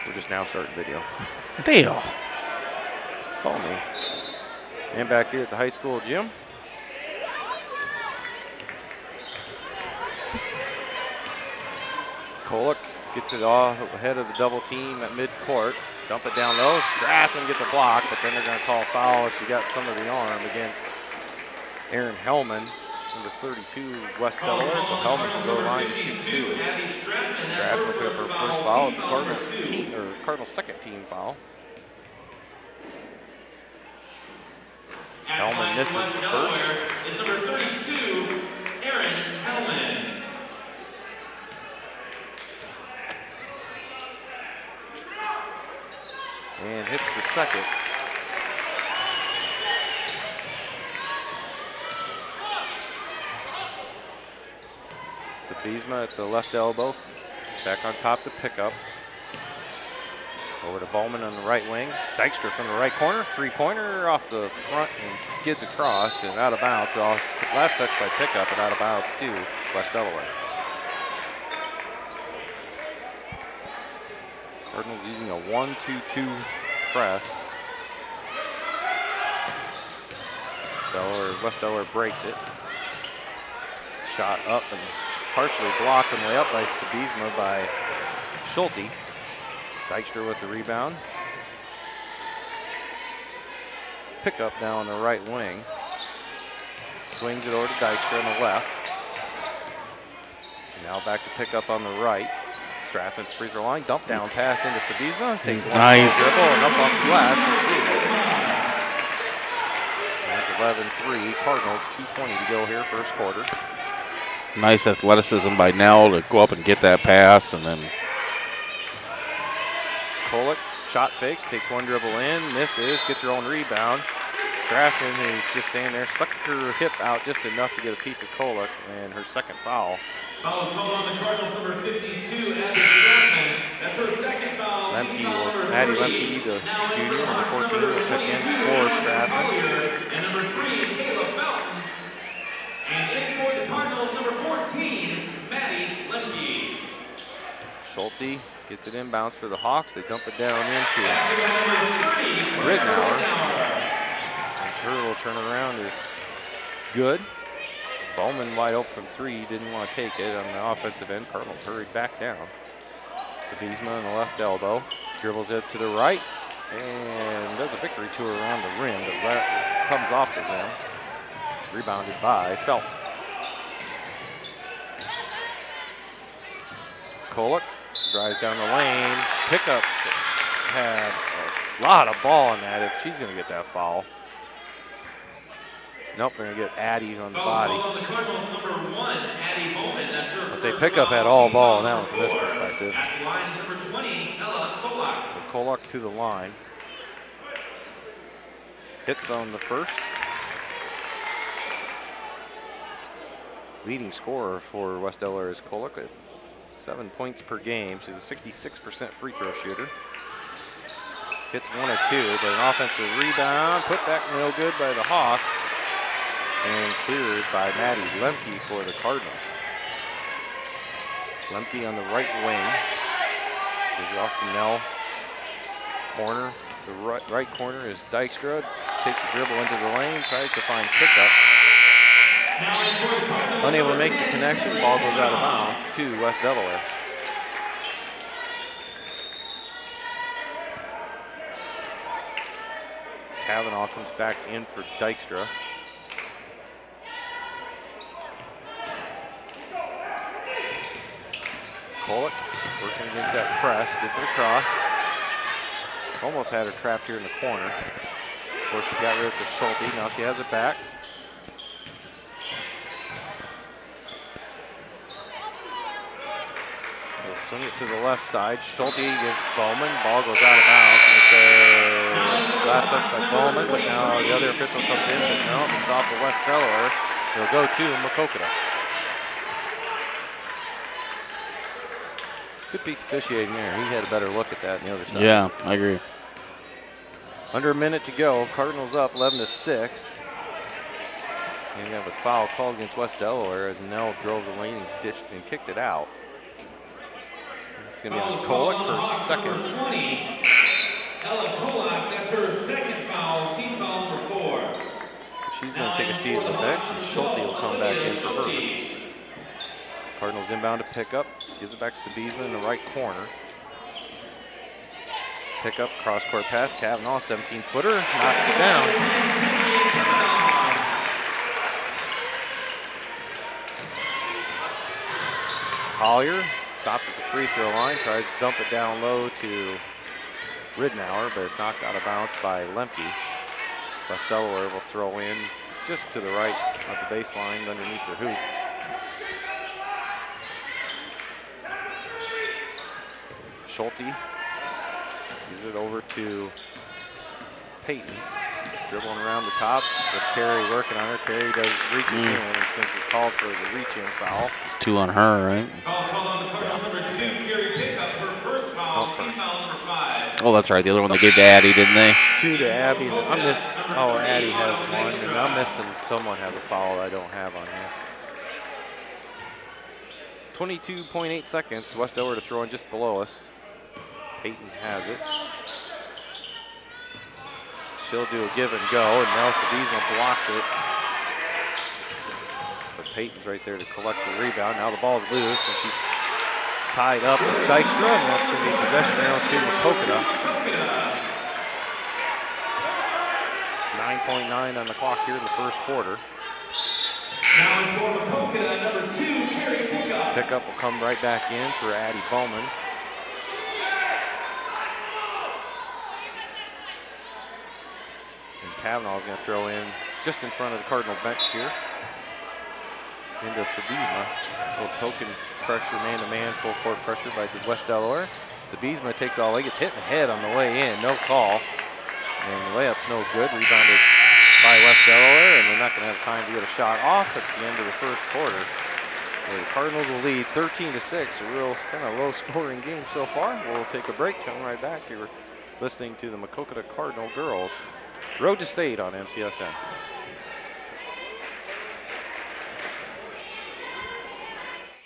We're just now starting video. Deal. It's all me. And back here at the high school gym. Kolek gets it off ahead of the double team at midcourt. Dump it down low. Strathman gets a block, but then they're going to call a foul. She got some of the arm against Aaron Hellman, number 32, West Delaware. So Hellman should go line to shoot two. Strathman will pick up her first foul. It's a Cardinals second team foul. Hellman misses the first. Is number 32, Aaron Hellman. And hits the second. Sabizma at the left elbow. Back on top to pick up. Over to Bowman on the right wing. Dykstra from the right corner. Three-pointer off the front and skids across and out of bounds. Last touch by pickup and out of bounds to West Delaware. Cardinals using a 1-2-2 press. West Delaware breaks it. Shot up and partially blocked on the way up by Sabizma by Schulte. Dykstra with the rebound. Pickup now on the right wing. Swings it over to Dykstra on the left. Now back to pick up on the right. Strathman's free throw line. Dump down pass into Sabizma. Takes one dribble and up off glass. That's 11-3. Cardinals, 2:20 to go here, first quarter. Nice athleticism by Nell to go up and get that pass, and then Kolek, shot fakes, takes one dribble in, misses, gets her own rebound. Strathman is just standing there, stuck her hip out just enough to get a piece of Kolek, and her second foul. Foul is called on the Cardinals, number 52, Abby Strathman. That's her second foul. Maddie Lemke, the junior, number 14, will check in for Strathman. And number 3, Kayla Felton. And in for the Cardinals, number 14, Maddie Lemke. Schulte gets it inbounds for the Hawks. They dump it down into Ridnour. And her little turnaround is good. Bowman wide open from three, didn't want to take it on the offensive end. Cardinals hurried back down. Sabizma on the left elbow, dribbles it to the right, and does a victory tour around the rim, but comes off the rim. Rebounded by Felton. Kolek drives down the lane. Pickup had a lot of ball on that if she's going to get that foul. Nope, we're going to get Addie on the body. I'll say Pickup had all ball on that one from this perspective. So Kolek to the line. Hits on the first. Leading scorer for West Delaware is Kolek at 7 points per game. She's a 66% free throw shooter. Hits one or two, but an offensive rebound. Put back no good by the Hawks. And cleared by Maddie Lemke for the Cardinals. Lemke on the right wing. Gives it off to Nell. Corner. The right corner is Dykstra. Takes a dribble into the lane. Tries to find Pickup. Unable to make the connection. Ball goes out of bounds to West Delaware. Kavanaugh comes back in for Dykstra. Kolek working against that press, gets it across. Almost had her trapped here in the corner. Of course, she got rid of it to Schulte. Now she has it back. They'll swing it to the left side. Schulte against Bowman. Ball goes out of bounds. And it's a last touch by Bowman, but now the other official comes in and says, no, it's off the West Delaware. It'll go to Maquoketa. Good piece of officiating there. He had a better look at that on the other side. Yeah, I agree. Under a minute to go. Cardinals up 11-6. And we have a foul called against West Delaware as Nell drove the lane and dished and kicked it out. It's going to be on Kolak, her second. 20. Ella Kolak, that's her second foul, team foul number 4. She's going to take a seat at the bench, and Schulte will come back in for her. Cardinals inbound to pick up. Gives it back to Sabizma in the right corner. Pick up, cross-court pass. Cardinal, 17-footer, knocks it down. Collier stops at the free throw line, tries to dump it down low to Ridnour, but it's knocked out of bounds by Lemke. West Delaware will throw in just to the right of the baseline underneath their hoop. Schulte gives it over to Peyton. Dribbling around the top with Carey working on her. Carey does reaches in, and it's going to be called for the reach-in foul. It's 2 on her, right? Foul's called on the Cardinals number 2, Carey Pickup, her first foul, team foul number 5. Oh, that's right. The other one they gave to Addie, didn't they? 2 to Abby. I'm missing. Oh, Addie has 1, and I'm missing. Someone has a foul I don't have on here. 22.8 seconds. West Delaware to throw in just below us. Peyton has it. She'll do a give and go, and now Sabizma blocks it. But Peyton's right there to collect the rebound. Now the ball's loose, and she's tied up with Dykstra, and that's going to be possession now to Maquoketa. 9.9 on the clock here in the first quarter. Now in for Maquoketa, number 2, Carey Pickup. Pickup will come right back in for Addie Bowman. Kavanaugh's going to throw in just in front of the Cardinal bench here. Into Sabizma. A little token pressure, man-to-man, full court pressure by West Delaware. Sabizma takes it all the way, gets hit in the head on the way in, no call. And the layup's no good, rebounded by West Delaware, and they're not going to have time to get a shot off at the end of the first quarter. The Cardinals will lead 13-6, a real kind of low-scoring game so far. We'll take a break, come right back. You're listening to the Maquoketa Cardinal girls. Road to State on MCSN.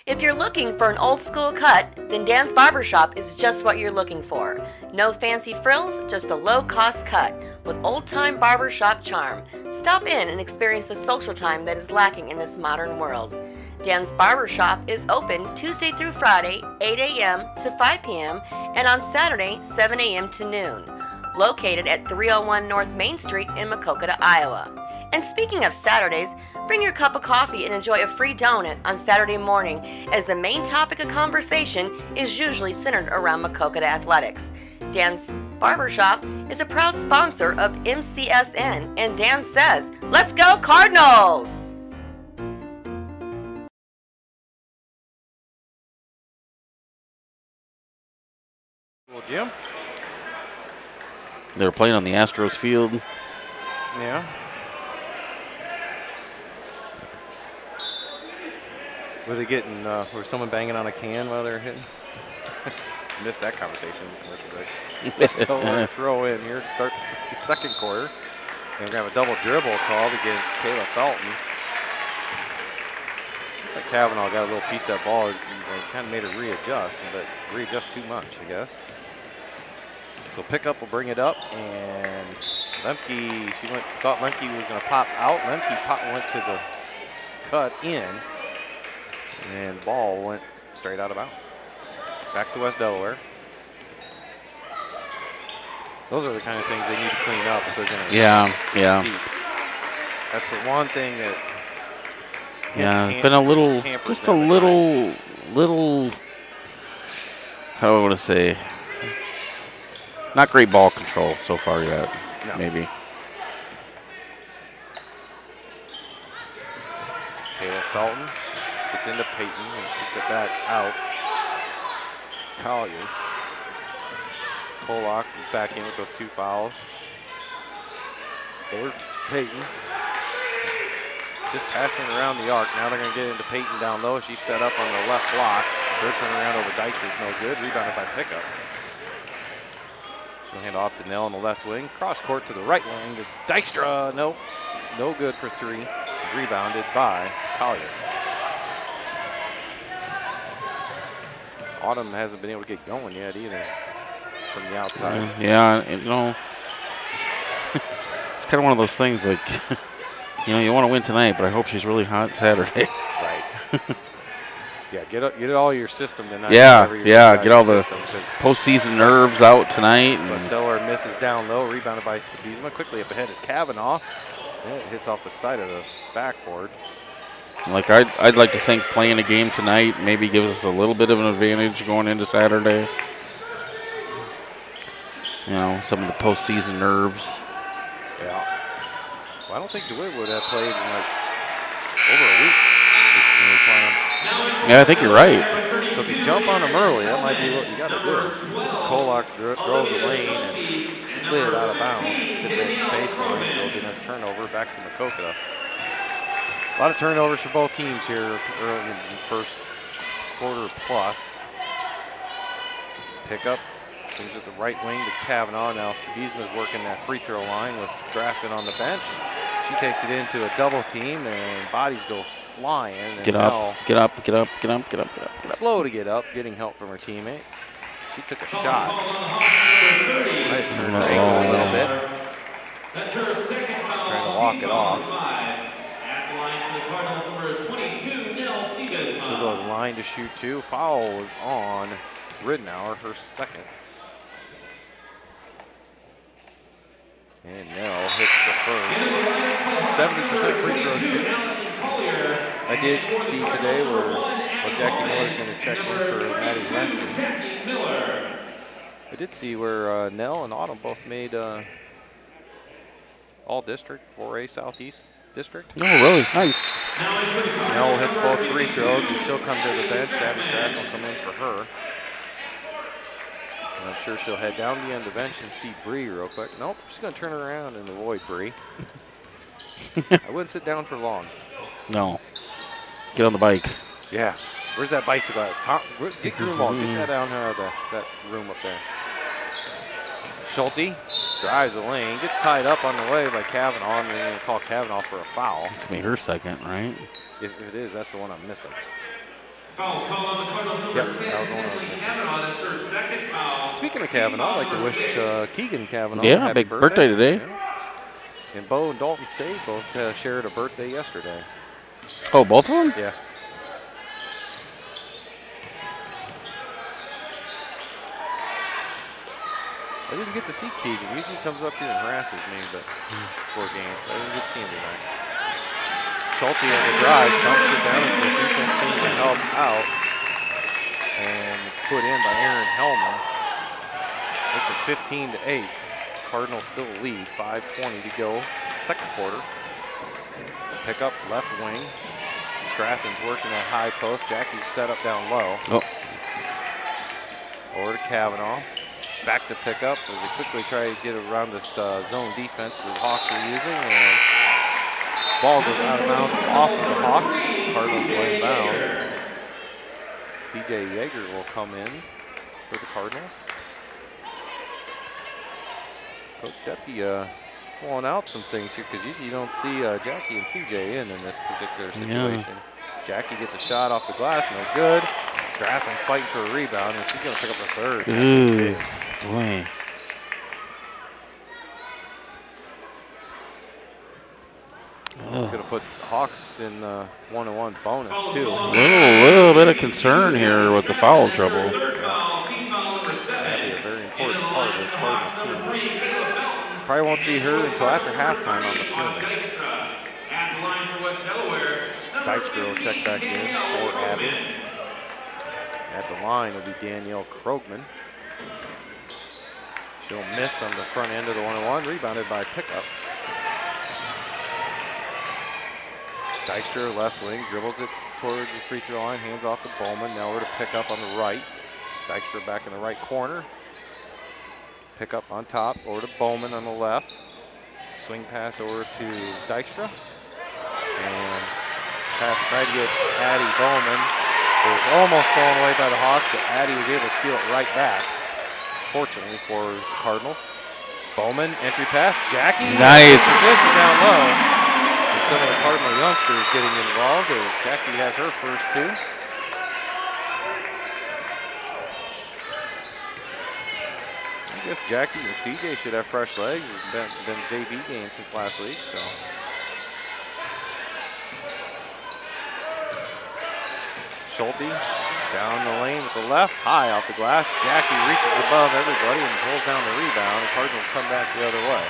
If you're looking for an old school cut, then Dan's Barbershop is just what you're looking for. No fancy frills, just a low-cost cut with old-time barbershop charm. Stop in and experience the social time that is lacking in this modern world. Dan's Barbershop is open Tuesday through Friday, 8 a.m. to 5 p.m. and on Saturday, 7 a.m. to noon. Located at 301 North Main Street in Maquoketa, Iowa. And speaking of Saturdays, bring your cup of coffee and enjoy a free donut on Saturday morning, as the main topic of conversation is usually centered around Maquoketa athletics. Dan's Barbershop is a proud sponsor of MCSN, and Dan says, "Let's go Cardinals!" Well, Jim? They were playing on the Astros field. Yeah. Was it getting, was someone banging on a can while they were hitting? Missed that conversation in the commercial break. Still want to throw in here to start the second quarter. And we're going to have a double dribble called against Kayla Felton. Looks like Kavanaugh got a little piece of that ball. Kind of made her readjust, but readjust too much, I guess. So pickup will bring it up, and Lemke, thought Lemke was going to pop out. Lemke went to the cut in, and the ball went straight out of bounds. Back to West Delaware. Those are the kind of things they need to clean up if they're going to deep. That's the one thing that been a little, just a little, how do I want to say, not great ball control so far yet, maybe. Kayla Felton gets into Peyton and kicks it back out. Collier. Kolak is back in with those 2 fouls. Or Peyton. Just passing around the arc. Now they're going to get into Peyton down low. She's set up on the left block. Her turnaround over Dykstra is no good. Rebounded by Pickup. She'll hand off to Nell on the left wing. Cross court to the right wing to Dykstra. No good for 3. Rebounded by Collier. Autumn hasn't been able to get going yet either from the outside. Yeah, you know, it's kind of one of those things like, you know, you want to win tonight, but I hope she's really hot Saturday. Right. Yeah, get all your system tonight. Yeah, get all the system, postseason nerves out tonight. Plus Delaware misses down low, rebounded by Sabizma. Quickly up ahead is Kavanaugh. And it hits off the side of the backboard. Like I'd like to think playing a game tonight maybe gives us a little bit of an advantage going into Saturday. You know, some of the postseason nerves. Yeah. Well, I don't think DeWitt would have played in like over a week. Yeah, I think you're right. So if you jump on them early, that might be what you got to do. Kolak drove the lane and slid out of bounds, hit the baseline, so it'll be a turnover back to Maquoketa. A lot of turnovers for both teams here early in the first quarter plus. Pick up, swings at the right wing to Kavanaugh. Now Sabizma's working that free throw line with Grafton on the bench. She takes it into a double team and bodies go flying. And get up. Slow to get up, getting help from her teammates. She took a shot. Might have turned her ankle a little bit. That's her second foul. She's trying to walk it off. At the line for the Cardinals, number 22, Nell Seagasma. She'll go to the line to shoot two. Foul was on Ridenour, her second. And Nell hits the first. 70% free throw shoot. I did see today where Jackie Miller's going to check in for Maddie Lefty. I did see where Nell and Autumn both made all district, 4A Southeast District. Oh, really? Nice. Nell hits both free throws and she'll come to the bench. Abby Stratton will come in for her. And I'm sure she'll head down the end of the bench and see Bree real quick. Nope, she's going to turn around and avoid Bree. I wouldn't sit down for long. No. Get on the bike. Yeah. Where's that bicycle at? Get Greenwald. Get that down out of that room up there. Schulte drives the lane. Gets tied up on the way by Kavanaugh. And they're going to call Kavanaugh for a foul. It's going to be her second, right? If it is, that's the one I'm missing. Fouls called on the Cardinals, number 10, that was the one I was missing. Kavanaugh. That's her second foul. Speaking of Kavanaugh, I'd like to wish Keegan Kavanaugh a happy big birthday today. Yeah. And Bo and Dalton Sade both shared a birthday yesterday. Oh, both of them? Yeah. I didn't get to see Keegan. Usually comes up here and harasses me, but before games. I didn't get to see him tonight. Schulte on the drive, dumps it down to the defense team to help out. And put in by Aaron Hellman. It's a 15-8. Cardinals still lead, 5:20 to go, second quarter. Pick up left wing. Stratton's working that high post. Jackie's set up down low. Oh. Over to Kavanaugh. Back to pick up as they quickly try to get around this zone defense that the Hawks are using. And ball goes out of bounds off of the Hawks. Cardinals will inbound. C.J. Yeager will come in for the Cardinals. Coach Deppy pulling out some things here because usually you don't see Jackie and C.J. in this particular situation. Yeah. Jackie gets a shot off the glass, no good. Stratton fighting for a rebound, and she's going to pick up the third. Ooh, boy. It's going to put the Hawks in 1-1 bonus, too. A little bit of concern here with the foul trouble. That'll be a very important part of this Cardinals team. Probably won't see her until after halftime, I'm assuming. At the line for West Delaware, Dykstra will check back in for Abby. At the line will be Danielle Krogman. She'll miss on the front end of the 1-1, rebounded by Pickup. Dykstra, left wing, dribbles it towards the free throw line, hands off to Bowman. Now over to Pickup on the right. Dykstra back in the right corner. Pickup on top, over to Bowman on the left. Swing pass over to Dykstra. And pass tried to get Addie Bowman. It was almost stolen away by the Hawks, but Addie was able to steal it right back. Fortunately for the Cardinals. Bowman, entry pass, Jackie. Nice. Position down low. And some of the Cardinal youngsters getting involved as Jackie has her first two. I guess Jackie and CJ should have fresh legs. It's been a JV game since last week, so. Schulte down the lane with the left, high off the glass. Jackie reaches above everybody and pulls down the rebound. The Cardinals come back the other way.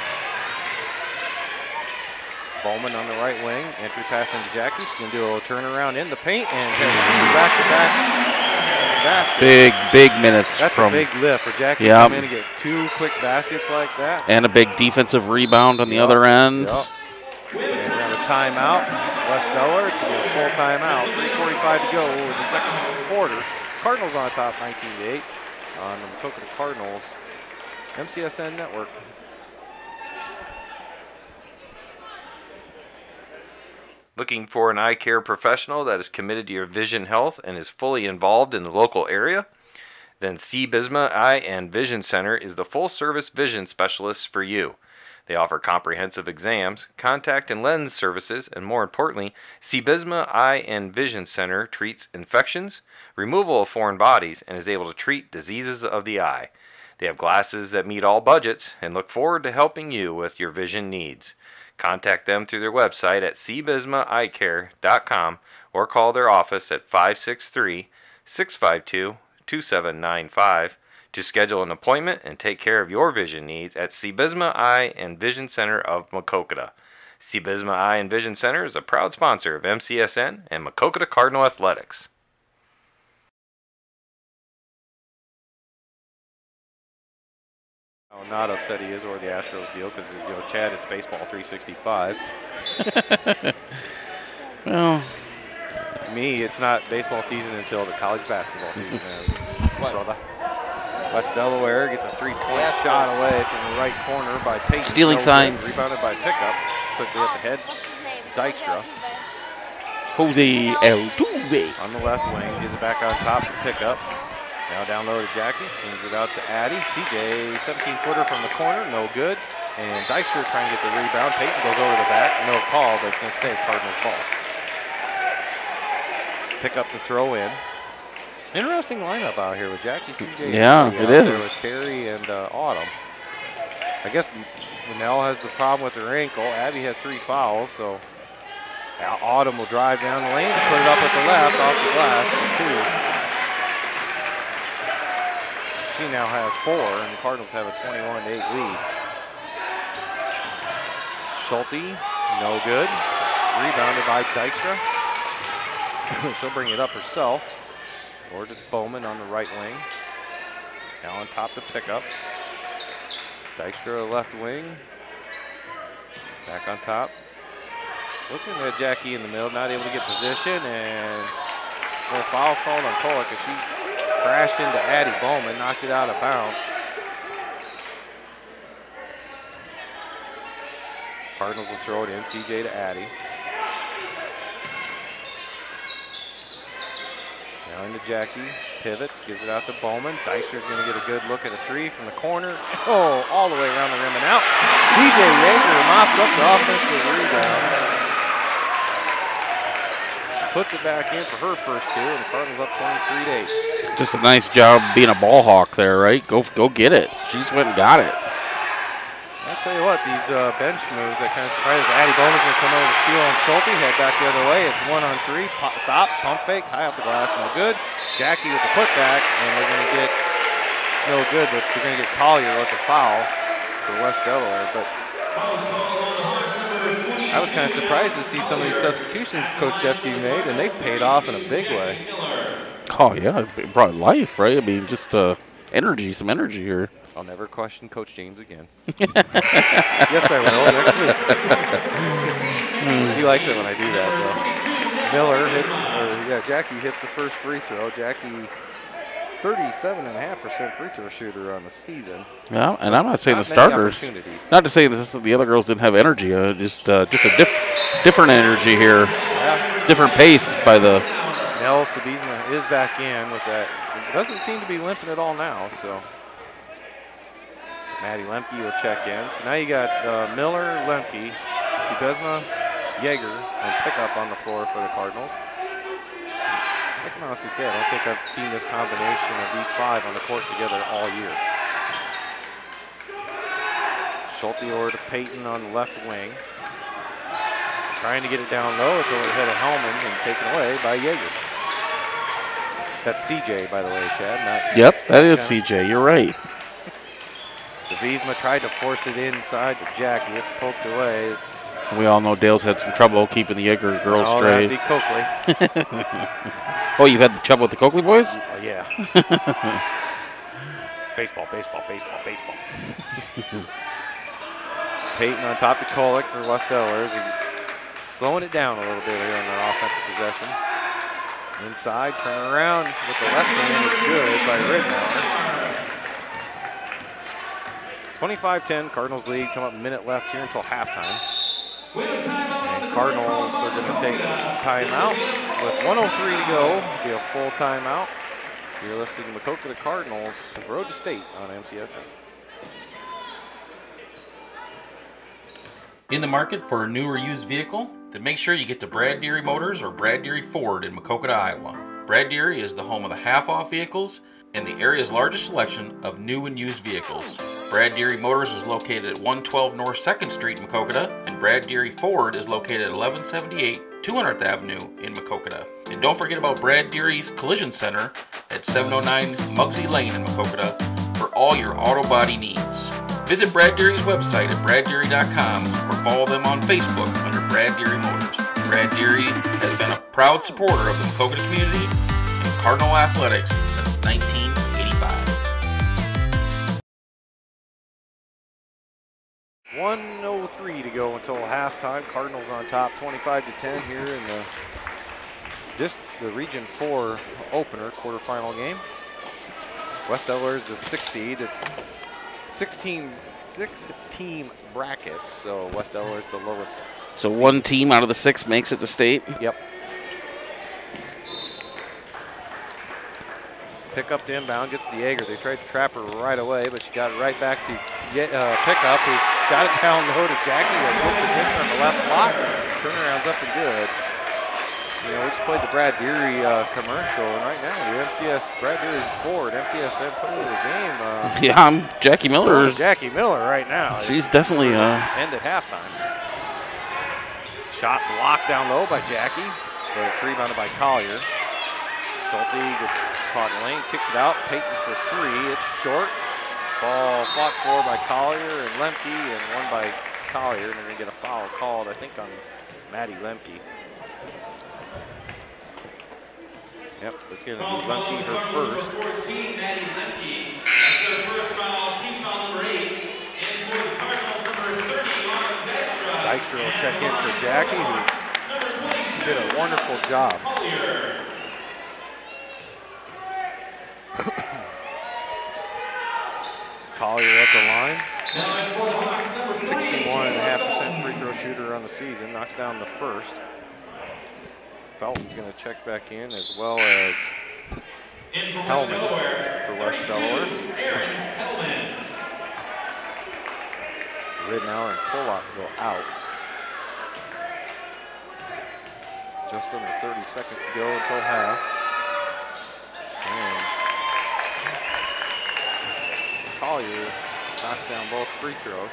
Bowman on the right wing, entry pass into Jackie. She's going to do a little turnaround in the paint and has two back-to-back baskets. Big minutes. That's a big lift for Jackie to come in and get two quick baskets like that. And a big defensive rebound on the other end. Yep. And we have a timeout. West Delaware, it's going to be a full timeout. 3:45 to go in the second quarter. Cardinals on top 19-8 on the Maquoketa Cardinals MCSN Network. Looking for an eye care professional that is committed to your vision health and is fully involved in the local area? Then C. Bisma Eye and Vision Center is the full-service vision specialist for you. They offer comprehensive exams, contact and lens services, and more importantly, C. Bisma Eye and Vision Center treats infections, removal of foreign bodies, and is able to treat diseases of the eye. They have glasses that meet all budgets and look forward to helping you with your vision needs. Contact them through their website at cbismaeyecare.com or call their office at 563-652-2795 to schedule an appointment and take care of your vision needs at C. Bisma Eye and Vision Center of Maquoketa. C. Bisma Eye and Vision Center is a proud sponsor of MCSN and Maquoketa Cardinal Athletics. I'm not upset he is or the Astros deal because, you know, Chad, it's baseball 365. Well, to me, it's not baseball season until the college basketball season ends. What, brother? West Delaware gets a three-point shot away from the right corner by Peyton. Stealing signs. Rebounded by Pickup. Quickly up ahead. Dykstra. Jose Altuve. On the left wing. Gives it back on top to Pickup. Now down low to Jackie. Swings it out to Addy. CJ, 17-footer from the corner. No good. And Dykstra trying to get the rebound. Peyton goes over the back. No call, but it's going to stay Cardinals ball. Pickup to throw in. Interesting lineup out here with Jackie, CJ. Yeah, it is. With Carey and Autumn. I guess Linnell has the problem with her ankle. Abby has 3 fouls, so Autumn will drive down the lane, put it up at the left off the glass for 2. She now has 4, and the Cardinals have a 21-8 lead. Schulte, no good. Rebounded by Dykstra. She'll bring it up herself. Or to Bowman on the right wing. Now on top to Pickup. Dykstra left wing. Back on top. Looking at Jackie in the middle, not able to get position, and a foul called on Pollock as she crashed into Addie Bowman, knocked it out of bounds. Cardinals will throw it in, CJ to Addie. Now into Jackie, pivots, gives it out to Bowman. Dykstra's going to get a good look at a 3 from the corner. Oh, all the way around the rim and out. CJ Yeager mops up the offensive rebound. Puts it back in for her first 2, and the Cardinals up 23-8. Just a nice job being a ball hawk there, right? Go get it. She's went and got it. I'll tell you what, these bench moves that kind of surprised. Addie Bowman's going to come over to steal on Schulte, head back the other way. It's 1-on-3, stop, pump fake, high off the glass, no good. Jackie with the putback, and they're going to get, it's no good, but they're going to get Collier with the foul for West Delaware. But I was kind of surprised to see some of these substitutions Coach Jeffke made, and they've paid off in a big way. Oh, yeah, it brought life, right? I mean, just energy, some energy here. I'll never question Coach James again. Yes, I will. Next week. He likes it when I do that, though. Miller hits, Jackie hits the first free throw. Jackie, 37.5% free throw shooter on the season. Yeah, and I'm not saying the starters. Not to say the other girls didn't have energy. Just a different energy here. Yeah. Different pace by the. Nell Sabizma is back in with that. It doesn't seem to be limping at all now, so. Maddie Lemke will check in. So now you got Miller, Lemke, Sabizma, Yeager, and Pickup on the floor for the Cardinals. I can honestly say I don't think I've seen this combination of these 5 on the court together all year. Schulte over to Peyton on the left wing. Trying to get it down low. It's over the head of Hellman and taken away by Yeager. That's CJ, by the way, Chad. Not Yep, that is CJ. You're right. Sabizma tried to force it inside to Jackie. It's poked away. We all know Dale's had some trouble keeping the Yeager girls straight. That'd be Coakley. Oh, you've had the trouble with the Coakley boys? Yeah. Baseball, baseball, baseball, baseball. Peyton on top to Kolick for West Delaware. Slowing it down a little bit here on their offensive possession. Inside, turn around with the left hand is good by Ridnour. 25-10, Cardinals lead. Come up a minute left here until halftime. And Cardinals are going to take timeout with 1:03 to go. Be a full timeout. You're listening to Maquoketa Cardinals Road to State on MCSN. In the market for a new or used vehicle? Then make sure you get to Brad Deary Motors or Brad Deary Ford in Maquoketa, Iowa. Brad Deary is the home of the half-off vehicles and the area's largest selection of new and used vehicles. Brad Deary Motors is located at 112 North 2nd Street in Maquoketa, and Brad Deary Ford is located at 1178 200th Avenue in Maquoketa. And don't forget about Brad Deary's Collision Center at 709 Muggsy Lane in Maquoketa for all your auto body needs. Visit Brad Deary's website at braddeary.com or follow them on Facebook under Brad Deary Motors. Brad Deary has been a proud supporter of the Maquoketa community and Cardinal athletics since 1985. 1:03 to go until halftime. Cardinals on top, 25-10 here in the Region 4 opener quarterfinal game. West Delaware is the 6th seed. It's 6-team brackets, so West Delaware is the lowest. So seed. one team out of the 6 makes it to state? Yep. Pick up to inbound, gets to Yeager. They tried to trap her right away, but she got it right back to Pickup, who got it down low to Jackie. A good position on the left block. Turnaround's up and good. You know, we just played the Brad Deary commercial, and right now the Brad Deary Ford, MCSN put into the game. Yeah, I'm Jackie Miller's. Jackie Miller right now. She's definitely end at halftime. Shot blocked down low by Jackie, but it's rebounded by Collier. Schulte gets caught in the lane, kicks it out. Peyton for 3. It's short. Ball fought for by Collier and Lemke, and won by Collier. And they're going to get a foul called, I think, on Maddie Lemke. Yep, that's going to be Lemke her first. 14, Maddie Lemke. That's their first foul, team foul number 8. And for the Cardinals, number 30, Lauren Dykstra. Dykstra will check in for Jackie, who did a wonderful job. Collier at the line. 61.5% free throw shooter on the season. Knocks down the first. Felton's going to check back in, as well as Hellman for West Delaware. Ridnour and Pollock go out. Just under 30 seconds to go until half. And Collier knocks down both free throws.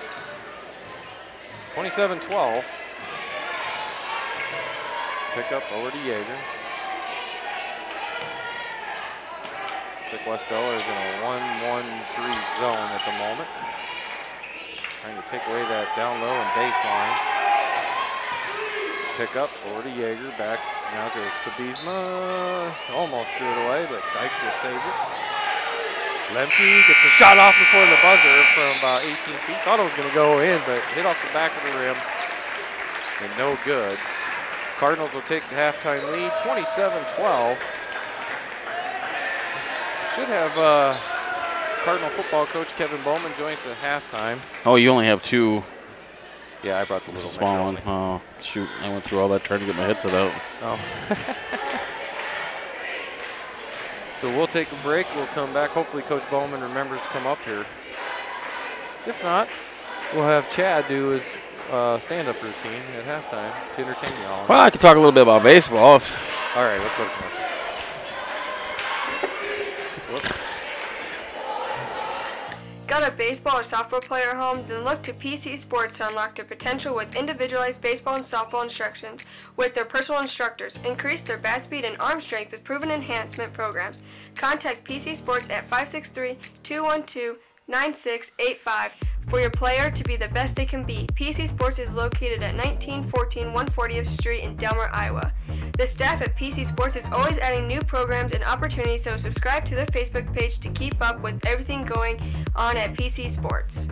27-12. Pick up over to Yeager. Looks like West Delaware is in a 1-1-3 zone at the moment. Trying to take away that down low and baseline. Pick up over to Yeager. Back now to Sabizma. Almost threw it away, but Dykstra saves it. Lemke gets a shot off before the buzzer from about 18 feet. Thought it was going to go in, but hit off the back of the rim. And no good. Cardinals will take the halftime lead, 27-12. Should have Cardinal football coach Kevin Bowman join us at halftime. Oh, you only have 2. Yeah, I brought the little small one. Oh, shoot. I went through all that trying to get my headset out. Oh. So we'll take a break. We'll come back. Hopefully Coach Bowman remembers to come up here. If not, we'll have Chad do his stand-up routine at halftime to entertain you all. Well, I could talk a little bit about baseball. All right, let's go to commercial. Go not a baseball or softball player at home? Then look to PC Sports to unlock their potential with individualized baseball and softball instructions with their personal instructors. Increase their bat speed and arm strength with proven enhancement programs. Contact PC Sports at 563-212-9685 for your player to be the best they can be. PC Sports is located at 1914 140th Street in Delaware, Iowa. The staff at PC Sports is always adding new programs and opportunities, so subscribe to their Facebook page to keep up with everything going on at PC Sports.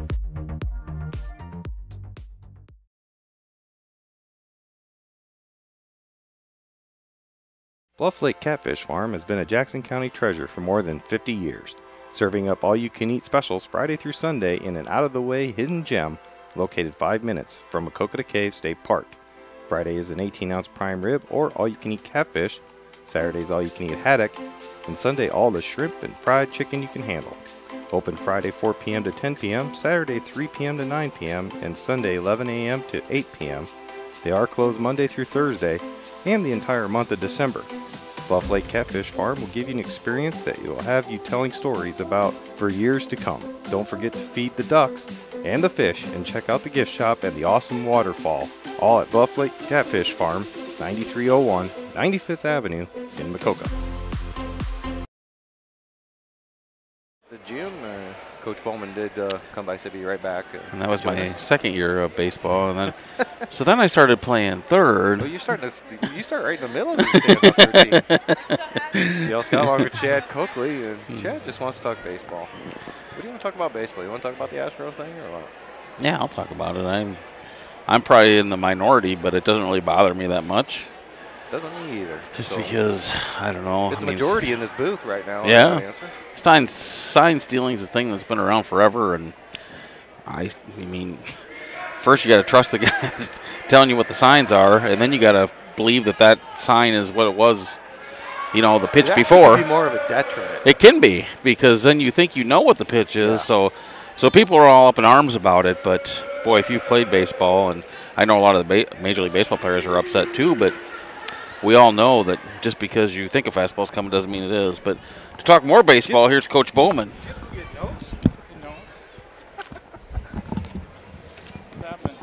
Bluff Lake Catfish Farm has been a Jackson County treasure for more than 50 years, serving up all-you-can-eat specials Friday through Sunday in an out-of-the-way hidden gem located 5 minutes from Maquoketa Cave State Park. Friday is an 18-ounce prime rib or all-you-can-eat catfish, Saturday's all-you-can-eat haddock, and Sunday all the shrimp and fried chicken you can handle. Open Friday 4 p.m. to 10 p.m., Saturday 3 p.m. to 9 p.m., and Sunday 11 a.m. to 8 p.m. They are closed Monday through Thursday and the entire month of December. Bluff Lake Catfish Farm will give you an experience that will have you telling stories about for years to come. Don't forget to feed the ducks and the fish and check out the gift shop and the awesome waterfall, all at Bluff Lake Catfish Farm, 9301 95th Avenue in Maquoketa. The gym, Coach Bowman did come by, said be right back. And that was my second year of baseball, and then so then I started playing third. Well, you start right in the middle of your stand-up routine. You also got along with Chad Coakley, and Chad just wants to talk baseball. What do you want to talk about baseball? You want to talk about the Astros thing or what? Yeah, I'll talk about it. I'm probably in the minority, but it doesn't really bother me that much. Doesn't me either. Just because, I don't know. It's a majority in this booth right now. Yeah. Sign stealing is a thing that's been around forever, and I mean, first you got to trust the guy that's telling you what the signs are, and then you got to believe that that sign is what it was, you know, the pitch before. It can be more of a detriment. It can be, because then you think you know what the pitch is, so people are all up in arms about it, but boy, if you've played baseball, and I know a lot of the Major League Baseball players are upset too, but we all know that just because you think a fastball's coming doesn't mean it is. But to talk more baseball, here's Coach Bowman. Get notes? What's happening?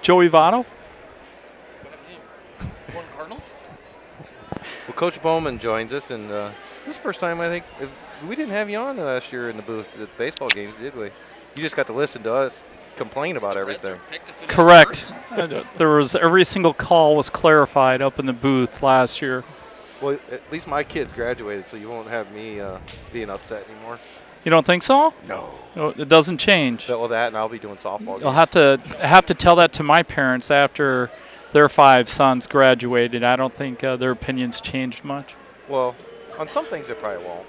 Joey Votto? Cardinals? Well, Coach Bowman joins us, and this is the first time I think we didn't have you on last year in the booth at baseball games, did we? You just got to listen to us complain about everything. Correct. There was every single call was clarified up in the booth last year. Well, at least my kids graduated, so you won't have me being upset anymore. You don't think so? No. It doesn't change. Well, that, and I'll be doing softball games. You'll have to tell that to my parents after their 5 sons graduated. I don't think their opinions changed much. Well, on some things it probably won't.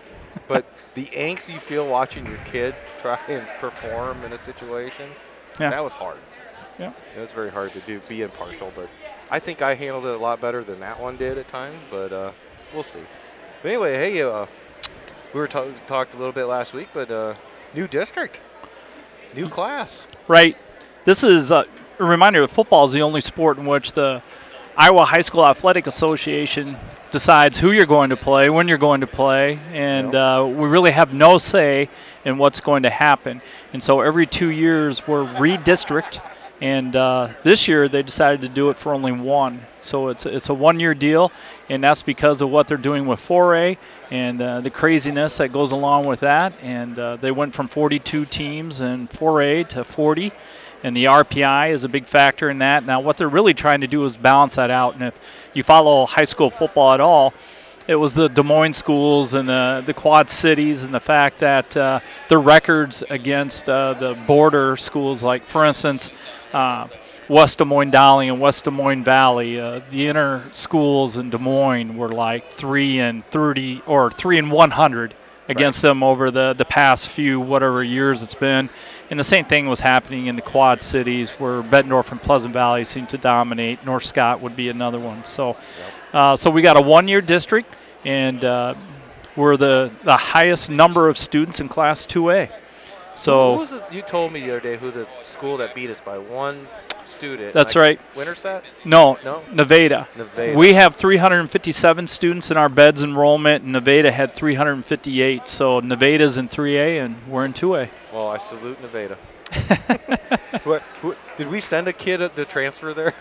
But the angst you feel watching your kid try and perform in a situation, that was hard. Yeah. It was very hard to be impartial, but I think I handled it a lot better than that one did at times, but we'll see. But anyway, hey, we were talked a little bit last week, but new district, new class. Right. This is a reminder that football is the only sport in which the Iowa High School Athletic Association decides who you're going to play, when you're going to play, and we really have no say in what's going to happen. And so every 2 years we're redistrict, and this year they decided to do it for only 1. So it's a 1-year deal, and that's because of what they're doing with 4A and the craziness that goes along with that. And they went from 42 teams in 4A to 40. And the RPI is a big factor in that. Now, what they're really trying to do is balance that out. And if you follow high school football at all, it was the Des Moines schools and the Quad Cities and the fact that their records against the border schools, like, for instance, West Des Moines Dowling and West Des Moines Valley, the inner schools in Des Moines were like 3-30 or 3-100 against them over the past few whatever years it's been. And the same thing was happening in the Quad Cities, where Bettendorf and Pleasant Valley seemed to dominate. North Scott would be another one. So so we got a 1-year district, and we're the highest number of students in Class 2A. So you told me the other day who the school that beat us by 1 student. That's right. Winterset? No, No? Nevada. Nevada. We have 357 students in our beds enrollment, and Nevada had 358. So Nevada's in 3A, and we're in 2A. Well, I salute Nevada. Did we send a kid to transfer there?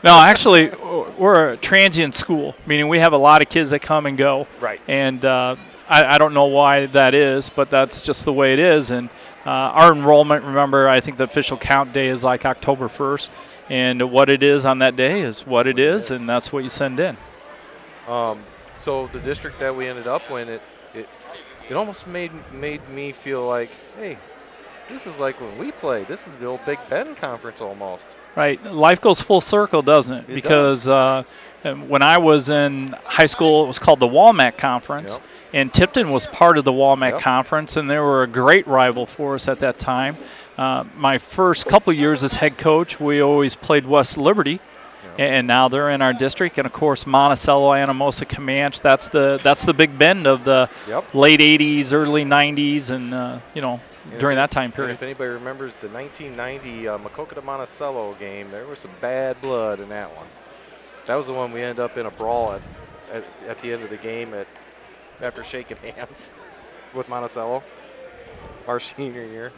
No, actually, we're a transient school, meaning we have a lot of kids that come and go. Right. And I don't know why that is, but that's just the way it is. And our enrollment, remember, I think the official count day is like October 1st. And what it is on that day is what it is, and that's what you send in. So the district that we ended up in, it almost made me feel like, hey, this is like when we played. This is the old Big Bend Conference almost. Right. Life goes full circle, doesn't it? It because when I was in high school, it was called the Walmart Conference. Yep. And Tipton was part of the Walmart Yep. Conference, and they were a great rival for us at that time. My first couple years as head coach, we always played West Liberty, and now they're in our district. And, of course, Monticello, Anamosa, Comanche, that's the Big Bend of the Yep. late 80s, early 90s, and, during that time And period. if anybody remembers the 1990 Maquoketa Monticello game, there was some bad blood in that one. That was the one we ended up in a brawl at the end of the game after shaking hands with Monticello our senior year.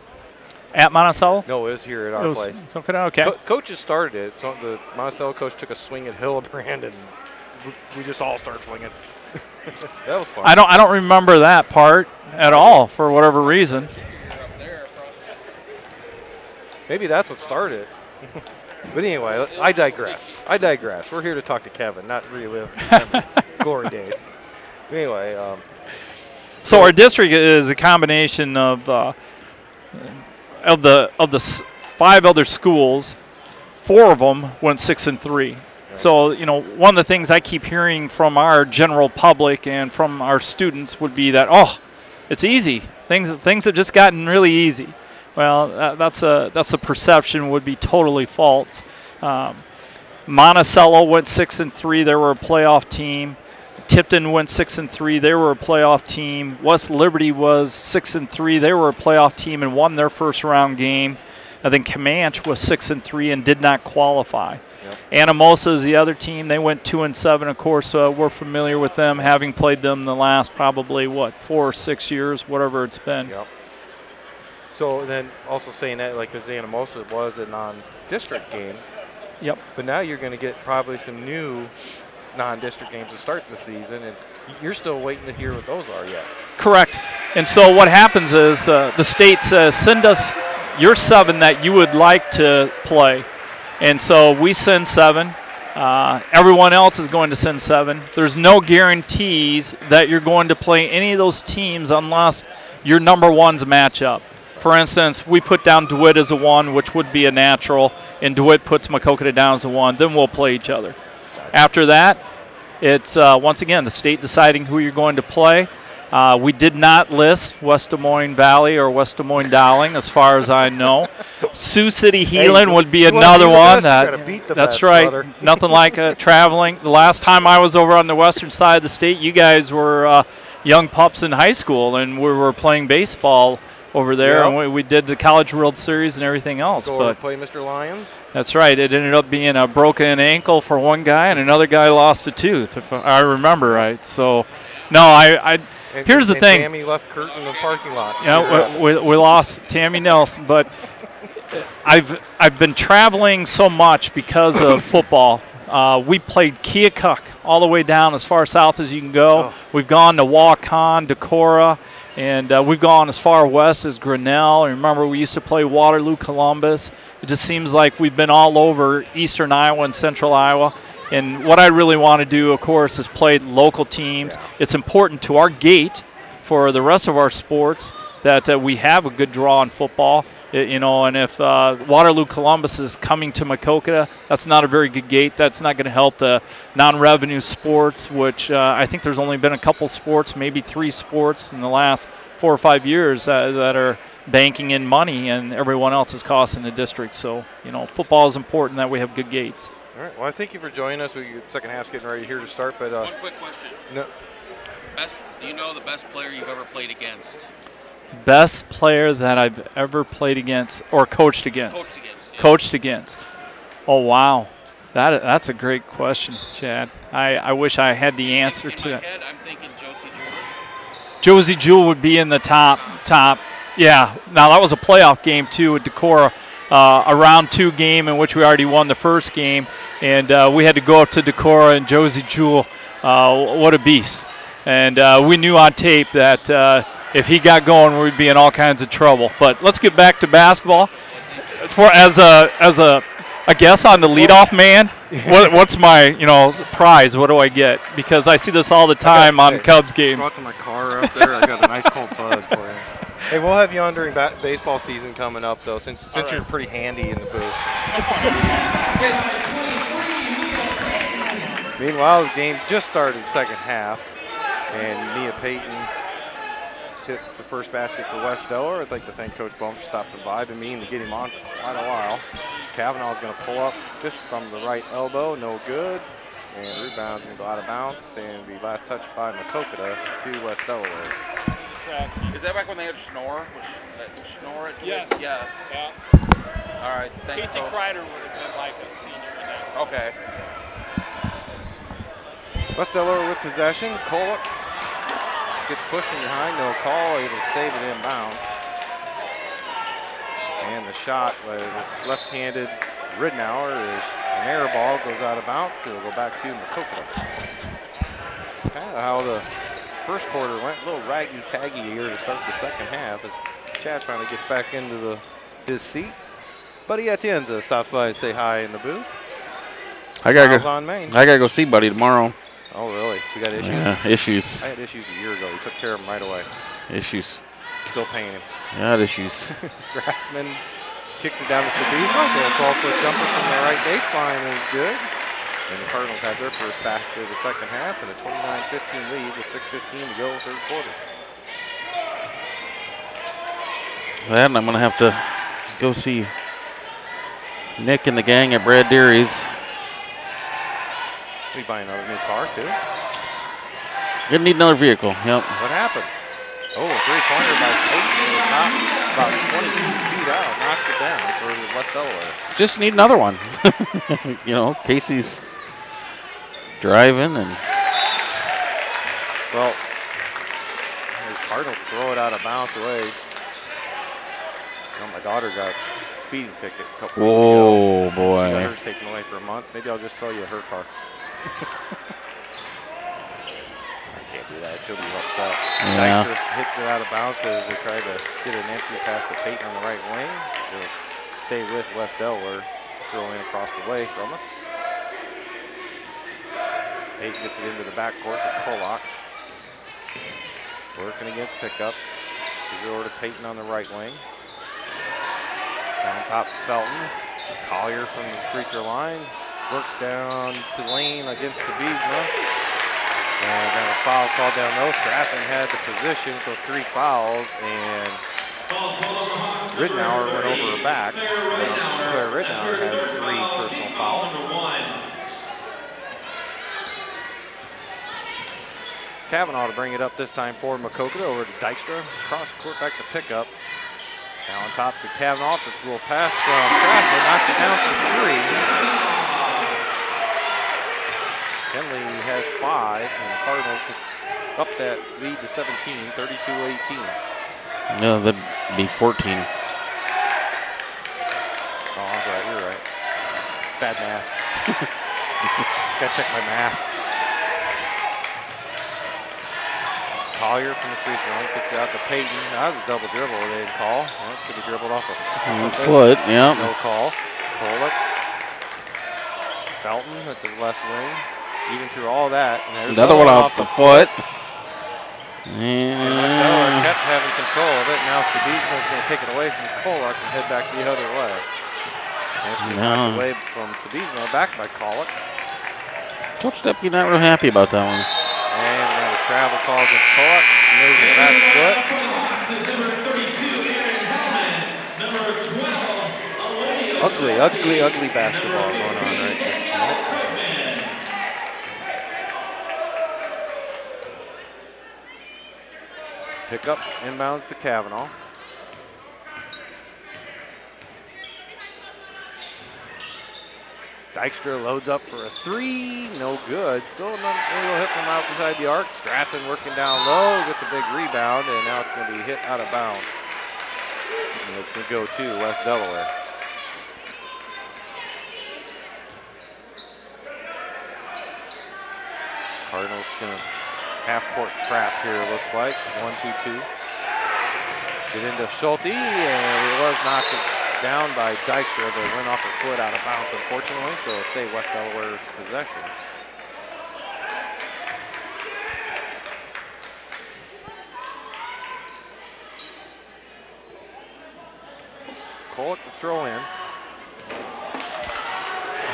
At Monticello? No, it was here at our It was place. okay. Coaches started it. So the Monticello coach took a swing at Hillebrand, and we just all started swinging. That was fun. I don't remember that part at all for whatever reason. Maybe that's what started. But anyway, I digress. We're here to talk to Kevin, not relive glory days. Anyway. So our district is a combination of the 5 other schools. 4 of them went 6-3. Right. So one of the things I keep hearing from our general public and from our students would be that it's easy. Things have just gotten really easy. Well, that's a perception would be totally false. Monticello went 6-3. They were a playoff team. Tipton went 6-3. They were a playoff team. West Liberty was 6-3. They were a playoff team and won their first round game. I think Comanche was 6-3 and did not qualify. Yep. Anamosa is the other team. They went 2-7. Of course, we're familiar with them, having played them the last probably 4 or 6 years, whatever it's been. Yep. So then also saying that, like, because Anamosa was a non-district game. Yep. But now you're going to get probably some new non-district games to start the season, and you're still waiting to hear what those are yet. Correct. And so what happens is the state says, send us your 7 that you would like to play. And so we send 7. Everyone else is going to send 7. There's no guarantees that you're going to play any of those teams unless your number 1's match up. For instance, we put down DeWitt as a 1, which would be a natural, and DeWitt puts Maquoketa down as a 1. Then we'll play each other. After that, it's once again the state deciding who you're going to play. We did not list West Des Moines Valley or West Des Moines Dowling, as far as I know. Sioux City Heelan would be another one. That's right. Brother. Nothing like traveling. The last time I was over on the western side of the state, you guys were young pups in high school, and we were playing baseball over there, Yep. and we did the College World Series and everything else. Go but play Mr. Lions. that's right. It ended up being a broken ankle for one guy, and another guy lost a tooth, if I remember right. So, no, here's the thing. Tammy left Kurt in the parking lot. Yeah, we lost Tammy Nelson, but I've been traveling so much because of football. We played Keokuk all the way down as far south as you can go. Oh. We've gone to Waukon, Decorah, and we've gone as far west as Grinnell. And remember, we used to play Waterloo, Columbus. It just seems like we've been all over eastern Iowa and central Iowa. And what I really want to do, of course, is play local teams. Yeah. It's important to our gate for the rest of our sports that we have a good draw in football. And if Waterloo Columbus is coming to Maquoketa, that's not a very good gate. That's not going to help the non-revenue sports, which I think there's only been a couple sports, maybe 3 sports in the last 4 or 5 years that are banking in money, and everyone else is costing the district. So, football is important that we have good gates. All right. Well, I thank you for joining us. Second half's getting ready here to start. But one quick question. No. Do you know the best player you've ever played against? Best player that I've ever played against or coached against. Coached against. Yeah. Coached against. Oh, wow. That's a great question, Chad. I wish I had the answer to that. In my head, I'm thinking Josie Jewell. Josie Jewell would be in the top. Yeah. Now, that was a playoff game, too, with Decorah. A round 2 game in which we already won the first game. And we had to go up to Decorah and Josie Jewell. What a beast. And we knew on tape that if he got going, we'd be in all kinds of trouble. But let's get back to basketball. As a guess on the leadoff man, what's my prize? What do I get? Because I see this all the time on Cubs games. Go out to my car up there. I got a nice cold bud for you. Hey, we'll have you on during baseball season coming up, though, since you're pretty handy in the booth. Meanwhile, the game just started the second half, and Mia Payton hits the first basket for West Delaware. I'd like to thank Coach Bum for stopping by. Been meaning to get him on for quite a while. Cavanaugh is going to pull up just from the right elbow, no good. And rebound's going to go out of bounds and be last touched by Maquoketa to West Delaware. Is that back when they had Schnorr? Schnorr? Yes. Yeah. All right. Thanks. Casey Kreider would have been like a senior in that. Okay. West Delaware with possession. Kolek gets pushing behind, no call, able to save it inbounds. And the shot with left-handed Ridnour is an air ball, goes out of bounds. It'll go back to Maquoketa. Kind of how the first quarter went, a little raggy-taggy here to start the second half as Chad finally gets back into his seat. Buddy Atienza stops by and say hi in the booth. I gotta go see Buddy tomorrow. Oh, really? We got issues? Yeah, issues. I had issues a year ago. We took care of them right away. Issues. Still paying him. Yeah, issues. Strassman kicks it down to Sabizma. A 12-foot jumper from the right baseline is good. And the Cardinals have their first basket of the second half and a 29-15 lead with 6:15 to go third quarter. That, and I'm going to have to go see Nick and the gang at Brad Deary's. We buy another new car, too. Gonna need another vehicle, yep. What happened? Oh, a three-pointer by Payton to the top, about 22 feet out, knocks it down for West Delaware. Just need another one. Casey's driving and. Well, the Cardinals throw it out of bounds away. My daughter got a speeding ticket a couple weeks ago. Oh, boy. She got hers taken away for a month. Maybe I'll just sell you her car. I can't do that. She'll be upset. Yeah. Dykstra hits it out of bounds as they try to get an entry pass to Payton on the right wing. They'll stay with West Delaware. Throw in across the way from us. Payton gets it into the backcourt to Kolak. Working against pickup. Gives it over to Payton on the right wing. Down top, Felton. Collier from the free throw line. Works down to Lane against Sabizma. And then a foul called down low. Strapping had the position with those 3 fouls. And Ridnour went over her back. Claire Ridnour has 3 personal fouls. Cavanaugh to bring it up this time for Maquoketa over to Dykstra. Cross court back to pickup. Now on top to Cavanaugh. The little pass from Stratford. Knocks it down for 3. Kenley has 5, and the Cardinals up that lead to 17, 32-18. No, that'd be 14. Oh, I'm right. You're right. Bad math. Gotta check my math. Collier from the free throw line kicks it out to Payton. That was a double dribble they didn't call. Well, it should be dribbled off the foot. Yeah. No call. Kolek. Felton at the left wing. Even through all that. And there's another one off the foot. And West Delaware kept having control of it. Now Sabizma is going to take it away from Kolek and head back the other way. And it's going to back away from Sabizma, back by Kolek. Coach Stepke not real happy about that one. And now the travel call against Kolek. Moves it back foot. Ugly basketball going on right this minute. Pick up, inbounds to Cavanaugh. Dykstra loads up for a 3, no good. Still not able to hit from outside the arc. Stratton working down low, gets a big rebound, and now it's going to be hit out of bounds. And it's going to go to West Delaware. Cardinals going to half-court trap here, it looks like. 1-2-2. Get into Schulte, and it was knocked down by Dykstra, but went off her foot out of bounds, unfortunately, so it'll stay West Delaware's possession. Kolek to throw in.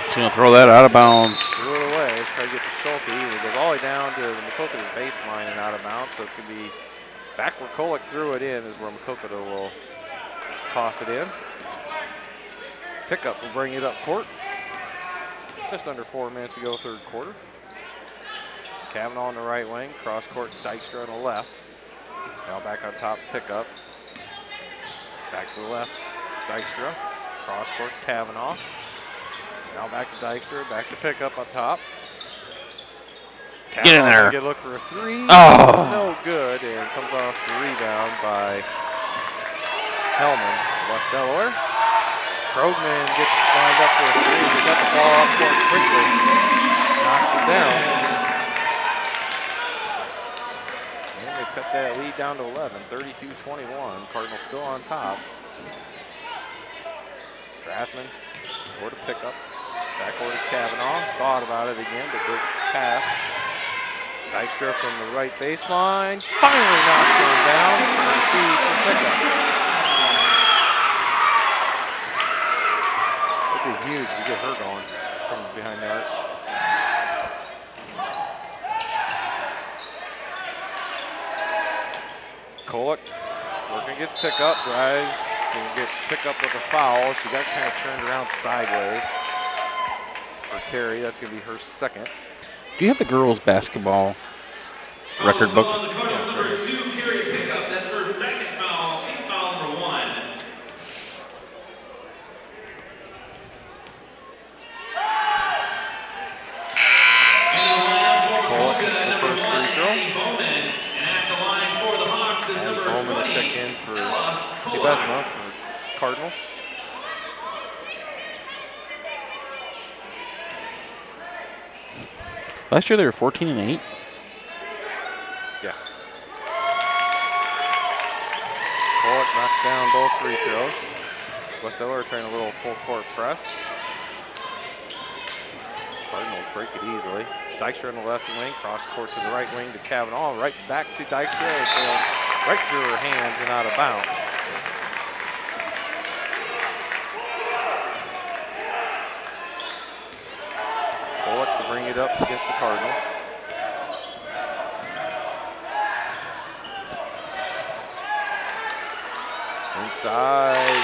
He's going to throw that out of bounds. Threw it away. Let's try to get to Schulte. It goes all the way down to the Maquoketa baseline and out of bounds, so it's going to be back where Kolek threw it in is where Maquoketa will toss it in. Pickup will bring it up court. Just under 4 minutes to go, third quarter. Cavanaugh on the right wing, cross court, Dykstra on the left. Now back on top, pickup. Back to the left, Dykstra. Cross court, Cavanaugh. Now back to Dykstra, back to pickup on top. Get in there. Get a look for a 3. Oh. No good, and comes off the rebound by Hellman, West Delaware. Krogman gets lined up for a 3. He got the ball up court quickly. Knocks it down. And they cut that lead down to 11, 32-21. Cardinals still on top. Strathman, toward a pickup. Back over to Cavanaugh. Thought about it again, but good pass. Dykstra from the right baseline. Finally knocks one down. Feed for pickup. It'd be huge to get her going from behind the arc. Kolek working against pickup, drives, and get pickup with a foul. She got kind of turned around sideways for Carey. That's going to be her second. Do you have the girls' basketball record book? On the Cardinals number 2, Carey pickup. That's her second foul. Team foul number 1. Kolek gets the first free throw. And Bowman will check in for Sebesma for Cardinals. Last year they were 14-8. Yeah. Kolek knocks down both free throws. West Delaware trying a little full court press. Cardinals break it easily. Dykstra on the left wing, cross court to the right wing to Cavanaugh, right back to Dykstra. Right through her hands and out of bounds. Kolek to bring it up against the Cardinals. Inside,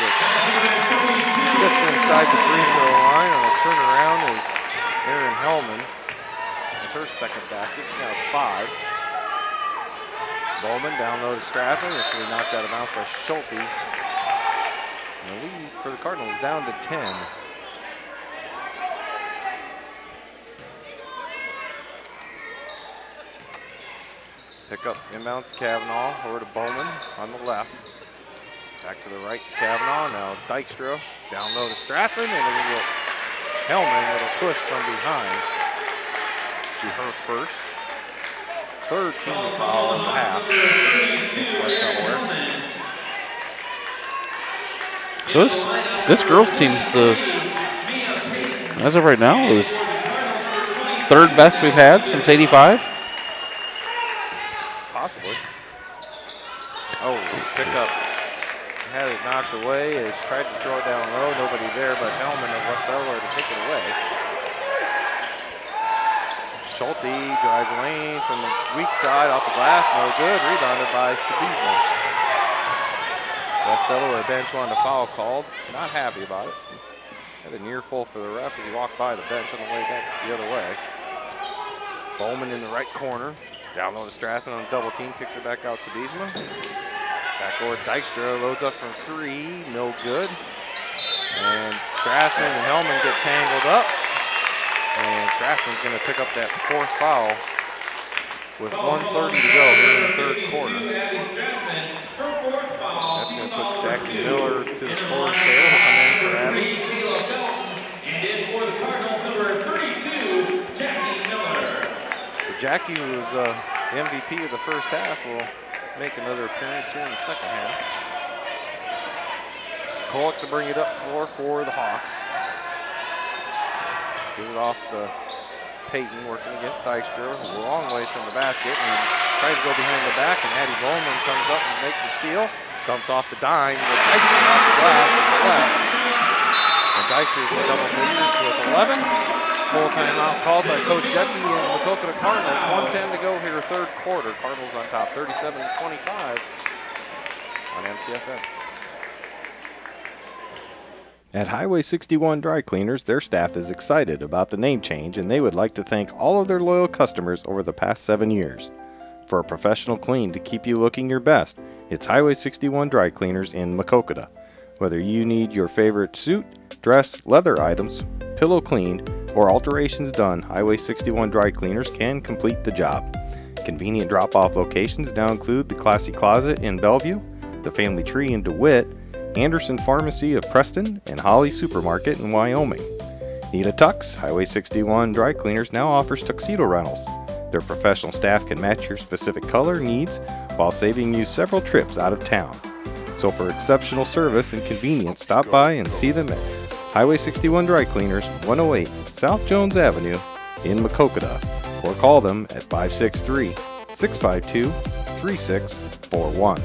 just inside the free throw line on a turnaround is Erin Hellman. That's her second basket. She now has 5. Bowman down low to Strathman. It's going to be knocked out of bounds by Schulte. And the lead for the Cardinals down to 10. Pick up inbounds to Cavanaugh, over to Bowman on the left. Back to the right to Cavanaugh. Now Dykstra down low to Strathman, and a little Hellman with a push from behind. Be her first. Third team foul in the half against West Delaware. So this girls team's as of right now, is third best we've had since '85. Possibly. Oh, pickup. Had it knocked away. Has tried to throw it down low. Nobody there, but Hellman of West Delaware to take it away. Schulte drives the lane from the weak side off the glass. No good. Rebounded by Sebesma. West Delaware bench wanted a foul called. Not happy about it. Had a near full for the ref as he walked by the bench on the way back the other way. Bowman in the right corner. Down low to Strathman on a double team. Kicks her back out Sebesma. Back over Dykstra. Loads up from 3. No good. And Strathman and Hellman get tangled up. And Strathman's going to pick up that 4th foul with 1:30 to go here in the 3rd quarter. That's going to put Jackie Miller to the scorer's table. He'll come in for Abby. And in for the Cardinals, number 32, Jackie Miller. So Jackie was the MVP of the first half. Will make another appearance here in the second half. Kolek to bring it up floor for the Hawks. Gives it off to Peyton, working against Dykstra, a long ways from the basket, and tries to go behind the back, and Addie Bowman comes up and makes a steal. Dumps off the dime with Dykstra off the glass with the left. And Dykstra's in double figures with 11. Full timeout called by Coach Jeffy and the Maquoketa Cardinals. 1:10 to go here, 3rd quarter. Cardinals on top, 37-25 on MCSN. At Highway 61 Dry Cleaners, their staff is excited about the name change, and they would like to thank all of their loyal customers over the past 7 years. For a professional clean to keep you looking your best, it's Highway 61 Dry Cleaners in Maquoketa. Whether you need your favorite suit, dress, leather items, pillow cleaned, or alterations done, Highway 61 Dry Cleaners can complete the job. Convenient drop-off locations now include the Classy Closet in Bellevue, the Family Tree in DeWitt, Anderson Pharmacy of Preston, and Holly Supermarket in Wyoming. Need a tux? Highway 61 Dry Cleaners now offers tuxedo rentals. Their professional staff can match your specific color needs while saving you several trips out of town. So for exceptional service and convenience, stop by and see them at Highway 61 Dry Cleaners, 108 South Jones Avenue in Maquoketa, or call them at 563-652-3641.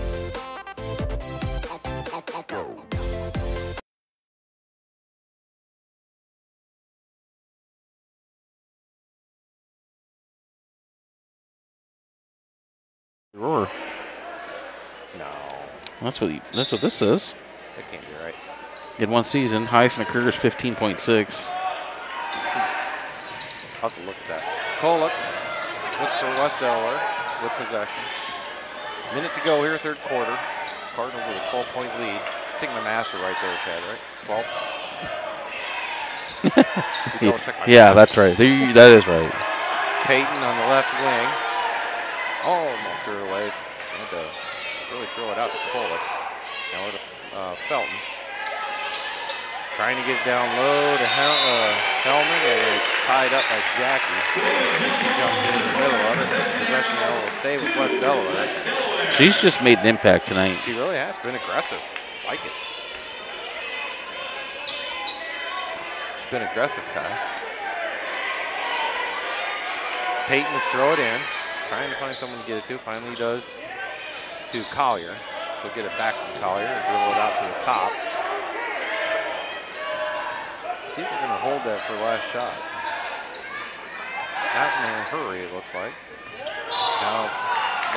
Roar. No. That's what this is. That can't be right. In one season, highest in a career is 15.6. I'll have to look at that. Kolek looks for West Delaware with possession. Minute to go here, 3rd quarter. Cardinals with a 12-point lead. I think my master right there, Chad, right? 12? Yeah, that's right. That is right. Peyton on the left wing. Oh, almost threw it away. Had to really throw it out to Kolek. Now to Felton. Trying to get down low to Hellman, and it's tied up by Jackie. She jumped in the middle of it. Possession now will stay with West Delaware. She's just made an impact tonight. She really has been aggressive. Like it. She's been aggressive, Kai. Peyton to throw it in. Trying to find someone to get it to. Finally does to Collier. She'll get it back from Collier and dribble it out to the top. See if they're going to hold that for the last shot. Not in a hurry, it looks like. Now,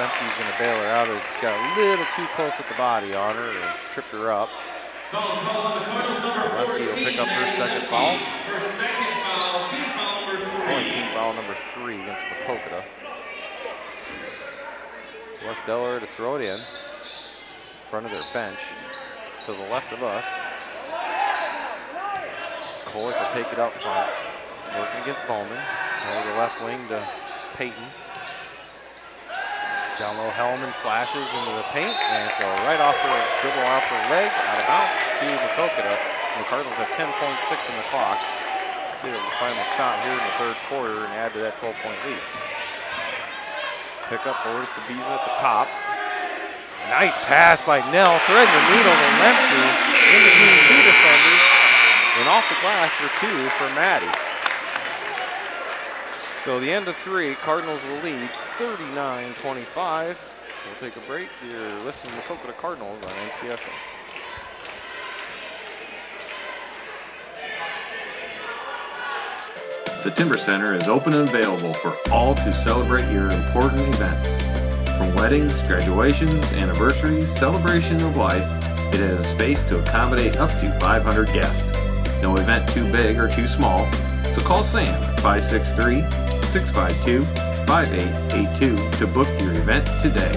Lemke's going to bail her out. It's got a little too close with the body on her and tripped her up. So Lemke will pick up her 2nd foul. It's only team foul number 3 against Maquoketa. So West Delaware to throw it in front of their bench to the left of us. Kolek will take it up front, working against Bowman. Over the left wing to Peyton. Down low, Hellman flashes into the paint, and it's right off her dribble off her leg, out of bounds to Maquoketa. And the Cardinals have 10.6 in the clock. Get a final shot here in the 3rd quarter and add to that 12-point lead. Pick up over to Sabizna at the top. Nice pass by Nell, threading the needle to Lemke in between 2 defenders. And off the glass for 2 for Maddie. So the end of 3, Cardinals will lead 39-25. We'll take a break. You're listening to Maquoketa Cardinals on NCSN. The Timber Center is open and available for all to celebrate your important events. From weddings, graduations, anniversaries, celebration of life, it has space to accommodate up to 500 guests. No event too big or too small, so call Sam at 563-652-5882 to book your event today.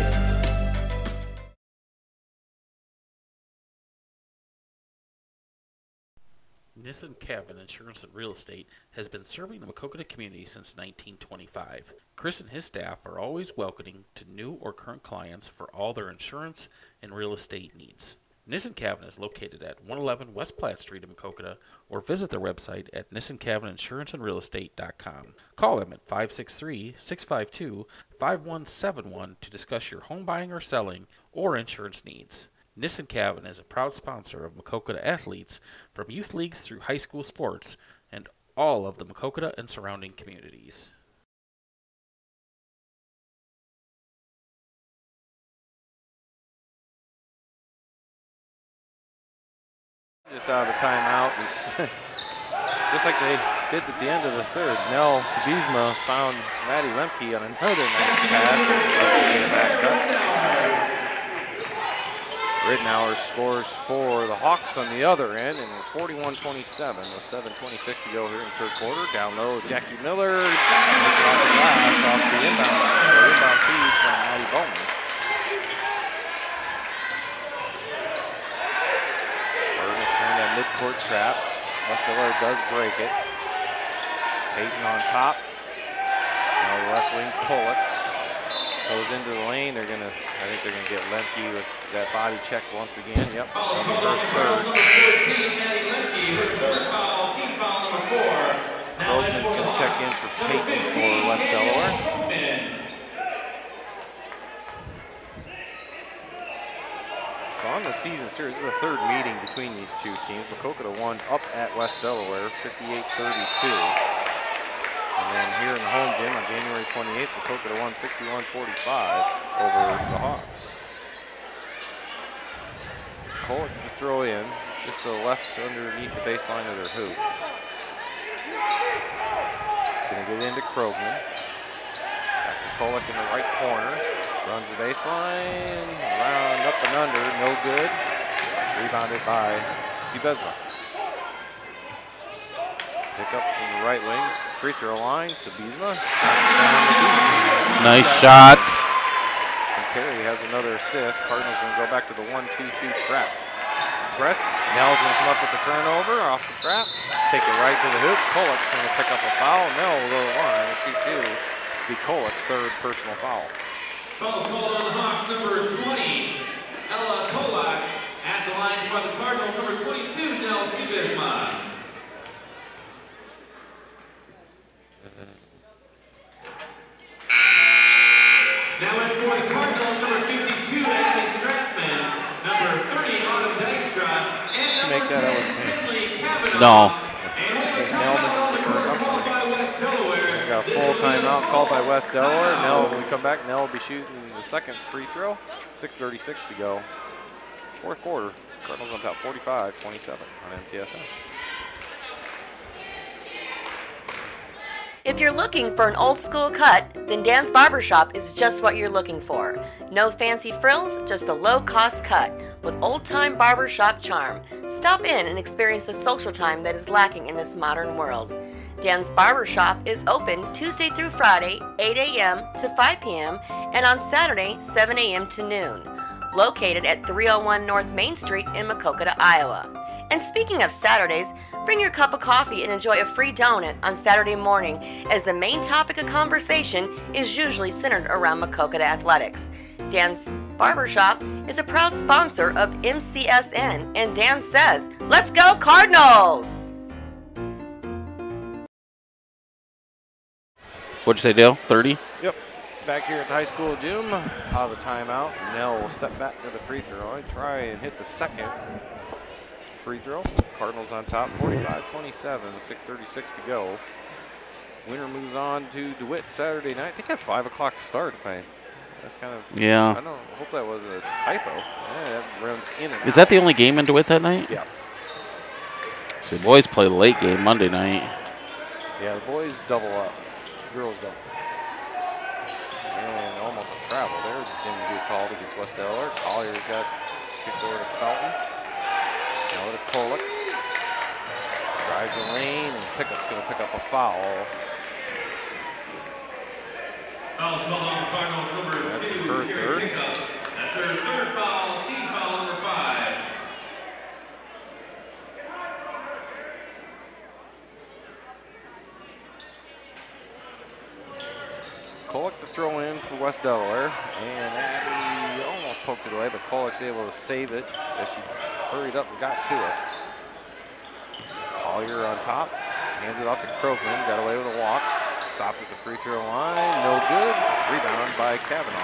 Nissan Cabin Insurance and Real Estate has been serving the Maquoketa community since 1925. Chris and his staff are always welcoming to new or current clients for all their insurance and real estate needs. Nissan Cabin is located at 111 West Platte Street in Maquoketa, or visit their website at nissancabininsuranceandrealestate.com. Call them at 563-652-5171 to discuss your home buying or selling or insurance needs. Nissan Cabin is a proud sponsor of Maquoketa athletes from youth leagues through high school sports and all of the Maquoketa and surrounding communities. Just out of the timeout. Just like they did at the end of the third, Nell Sabizma found Maddie Lemke on another nice pass. Back up. Ridnour scores for the Hawks on the other end, and 41-27 with 7:26 to go here in the third quarter. Down low, Jackie Miller off the glass off the inbound feed from Maddie Bowman. Midcourt trap. West Delaware does break it. Peyton on top. Now the left wing Pollock goes into the lane. I think they're gonna get Lemke with that body check once again. Yep. Third. Krogman's gonna check in for Peyton for West Delaware. So on the season series, this is the third meeting between these two teams. Maquoketa won up at West Delaware, 58-32. And then here in the home gym on January 28th, Maquoketa won 61-45 over the Hawks. Pollock to throw in, just to the left underneath the baseline of their hoop. Gonna get into Krogman. Back to Pollock in the right corner. Runs the baseline, round up and under, no good. Rebounded by Sabizma. Pick up from the right wing, free throw line, Sabizma. Nice shot. And Perry has another assist. Cardinals gonna go back to the 1-2-2 trap. Press, Nell's gonna come up with the turnover off the trap, take it right to the hoop. Pollock's gonna pick up a foul. Nell will go to the line, 2-2. Be Pollock's third personal foul. Foul called on the Hawks, number 20, Ella Polak. At the line by the Cardinals, number 22, Nell Sabizma. Now in for the Cardinals, number 52, Abby Stratman. Number 30, Autumn Dykstra. And number 10, Tinley Cavanaugh. No. Got a full timeout called by West Delaware. Nell, when we come back, Nell will be shooting the second free throw. 6:36 to go. Fourth quarter. Cardinals on top 45-27 on MCSN. If you're looking for an old school cut, then Dan's Barbershop is just what you're looking for. No fancy frills, just a low-cost cut with old-time barbershop charm. Stop in and experience the social time that is lacking in this modern world. Dan's Barbershop is open Tuesday through Friday, 8 a.m. to 5 p.m. and on Saturday, 7 a.m. to noon. Located at 301 North Main Street in Maquoketa, Iowa. And speaking of Saturdays, bring your cup of coffee and enjoy a free donut on Saturday morning, as the main topic of conversation is usually centered around Maquoketa athletics. Dan's Barbershop is a proud sponsor of MCSN, and Dan says, "Let's go Cardinals!" What'd you say, Dale? 30? Yep. Back here at the high school gym, out of the timeout. Nell will step back to the free throw and try and hit the second free throw. Cardinals on top, 45-27, 6:36 to go. Winner moves on to DeWitt Saturday night. I think at 5 o'clock start. That's kind of, yeah. I hope that was a typo. Yeah, that runs in and Is out. that the only game in DeWitt that night? Yeah. So the boys play the late game Monday night. Yeah, the boys double up. Girls double. And almost a travel there. Didn't get called against West Delaware. Collier's got kicked over to Felton. Now to Pollock. Drives the lane, and Pickup's going to pick up a foul. Foul's called on the Cardinals, number 2, her third. Pickup. That's her third foul, team foul number 5. West Delaware. And Abby almost poked it away, but Pollock's able to save it as she hurried up and got to it. Collier on top, hands it off to Krogman, got away with a walk. Stopped at the free throw line, no good. Rebound by Cardinal.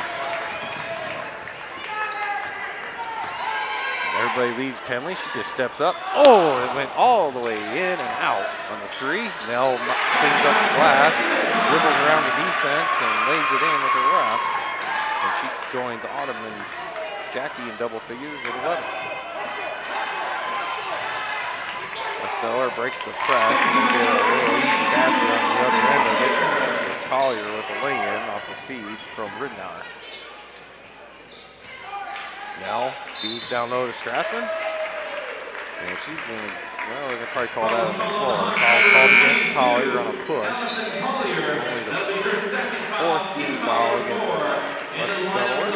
Everybody leaves Tenley. She just steps up. Oh, it went all the way in and out on the three. Nell cleans up the glass, dribbles around the defense, and lays it in with her left. And she joins Autumn and Jackie in double figures with 11. Stellar breaks the press and get a little easy basket on the other end of it. Collier with a lay-in off the feed from Ridnour. Now feeds down low to Strathman. And she's going to, well, they're going to probably call that on the floor. Foul called against Collier on a push. Only the fourth team foul against West Delaware.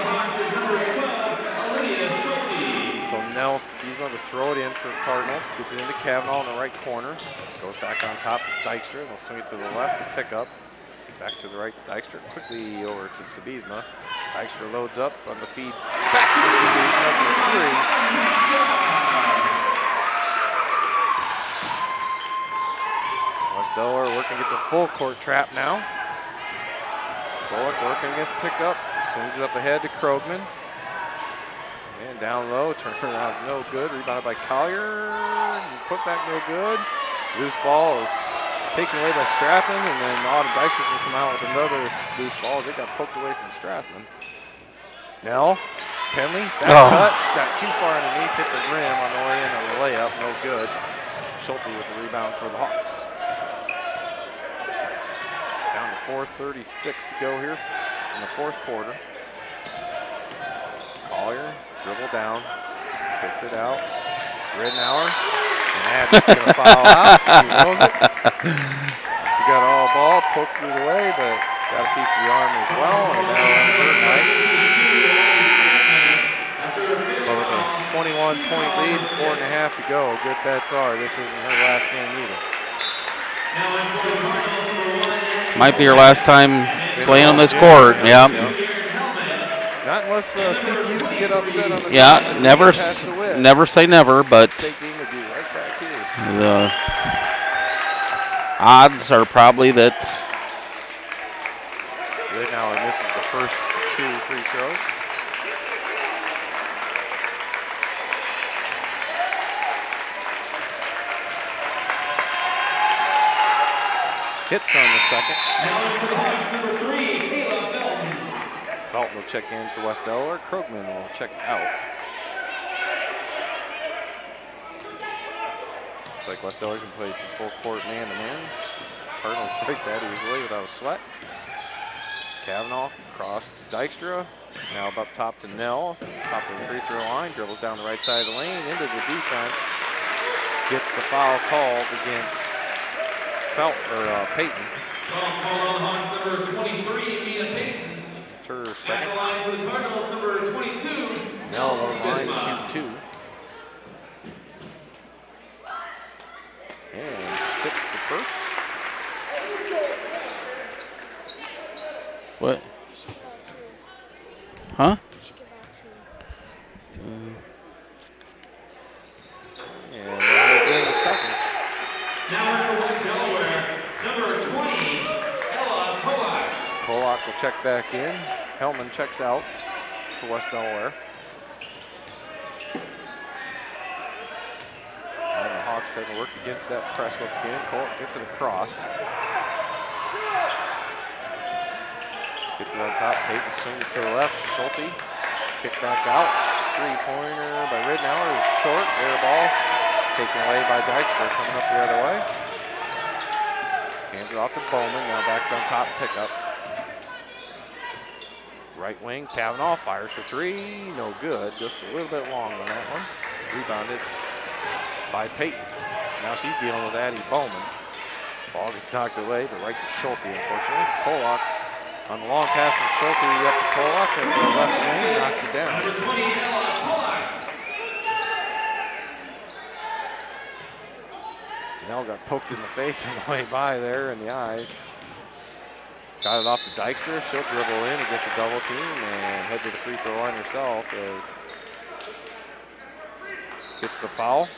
So Nell Spiesma to throw it in for Cardinals. Gets it into Cavanaugh in the right corner. Goes back on top to Dykstra. They'll swing it to the left to pick up. Back to the right. Dykstra quickly over to Sabizma. Dykstra loads up on the feed. Back to Sabizma for three. West Delaware working gets a full court trap now. Bullock working gets picked up. Swings it up ahead to Krogman. And down low, turnaround is no good. Rebounded by Collier. Put back no good. Loose ball is taken away by Strathman, and then Autumn Dykstra will come out with another loose ball as it got poked away from Strathman. Nell, Tenley, back cut, got too far underneath, hit the rim on the way in on the layup, no good. Schulte with the rebound for the Hawks. Down to 4:36 to go here in the fourth quarter. Collier, dribble down, kicks it out. Ridnour, and Abby's going to foul out. She knows it. She got all ball, poked through the way, but got a piece of the arm as well. And now on her night. But with a 21-point lead, 4.5 to go. Good bets are this isn't her last game either. Might be her last time playing on this court. Yeah. Not unless CPU can get upset on the never say never, but the odds are probably that Ridnour misses the first 2 free throws. Hits on the second. Felton will check in for West Delaware. Krogman will check out. Looks like West Delaware can play some full court man-to-man. Cardinals break that easily without a sweat. Cavanaugh across to Dykstra. Now up top to Nell. Top of the free throw line. Dribbles down the right side of the lane into the defense. Gets the foul called against Peyton. Foul called on the Hawks, number 23, Mia Payton. Her Back second. the line for the Cardinals, number 22. Nell on the line to shoot 2. And hits the first. what? Huh? And that was in the second. Now in for West Delaware, number 20, Ella Kolak. Kolak will check back in. Hellman checks out for West Delaware. And the Hawks had to work against that press once again. Kolak gets it across. Gets it on top. Peyton swings it to the left. Schulte kick back out. 3-pointer by Ridnour is short. Air ball taken away by Dykstra coming up the other way. Hands it off to Bowman. Now back on top pickup. Right wing, Cavanaugh fires for 3, no good. Just a little bit long on that one. Rebounded by Peyton. Now she's dealing with Addie Bowman. Ball gets knocked away, but right to Schulte, unfortunately. Kolak on the long pass from Schulte up to Kolak, and the left wing knocks it down. Number 20, Ella Kolak. Nell got poked in the face on the way by there in the eye. Got it off to Dykstra. She'll dribble in against a double team and head to the free throw line herself as gets the foul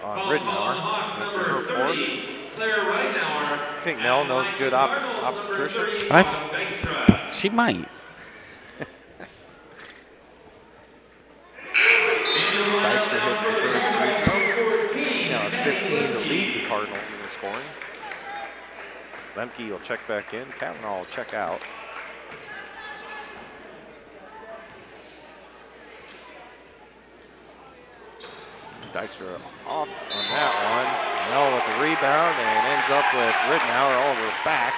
on Ridnour. That's her fourth. I think Nell knows good optician. She might. Dykstra hits the first free throw. Now it's 15 to lead the Cardinals in scoring. Lemke will check back in. Cardinal will check out. Dykstra off on that one. Nell with the rebound and ends up with Ridnour all over the back.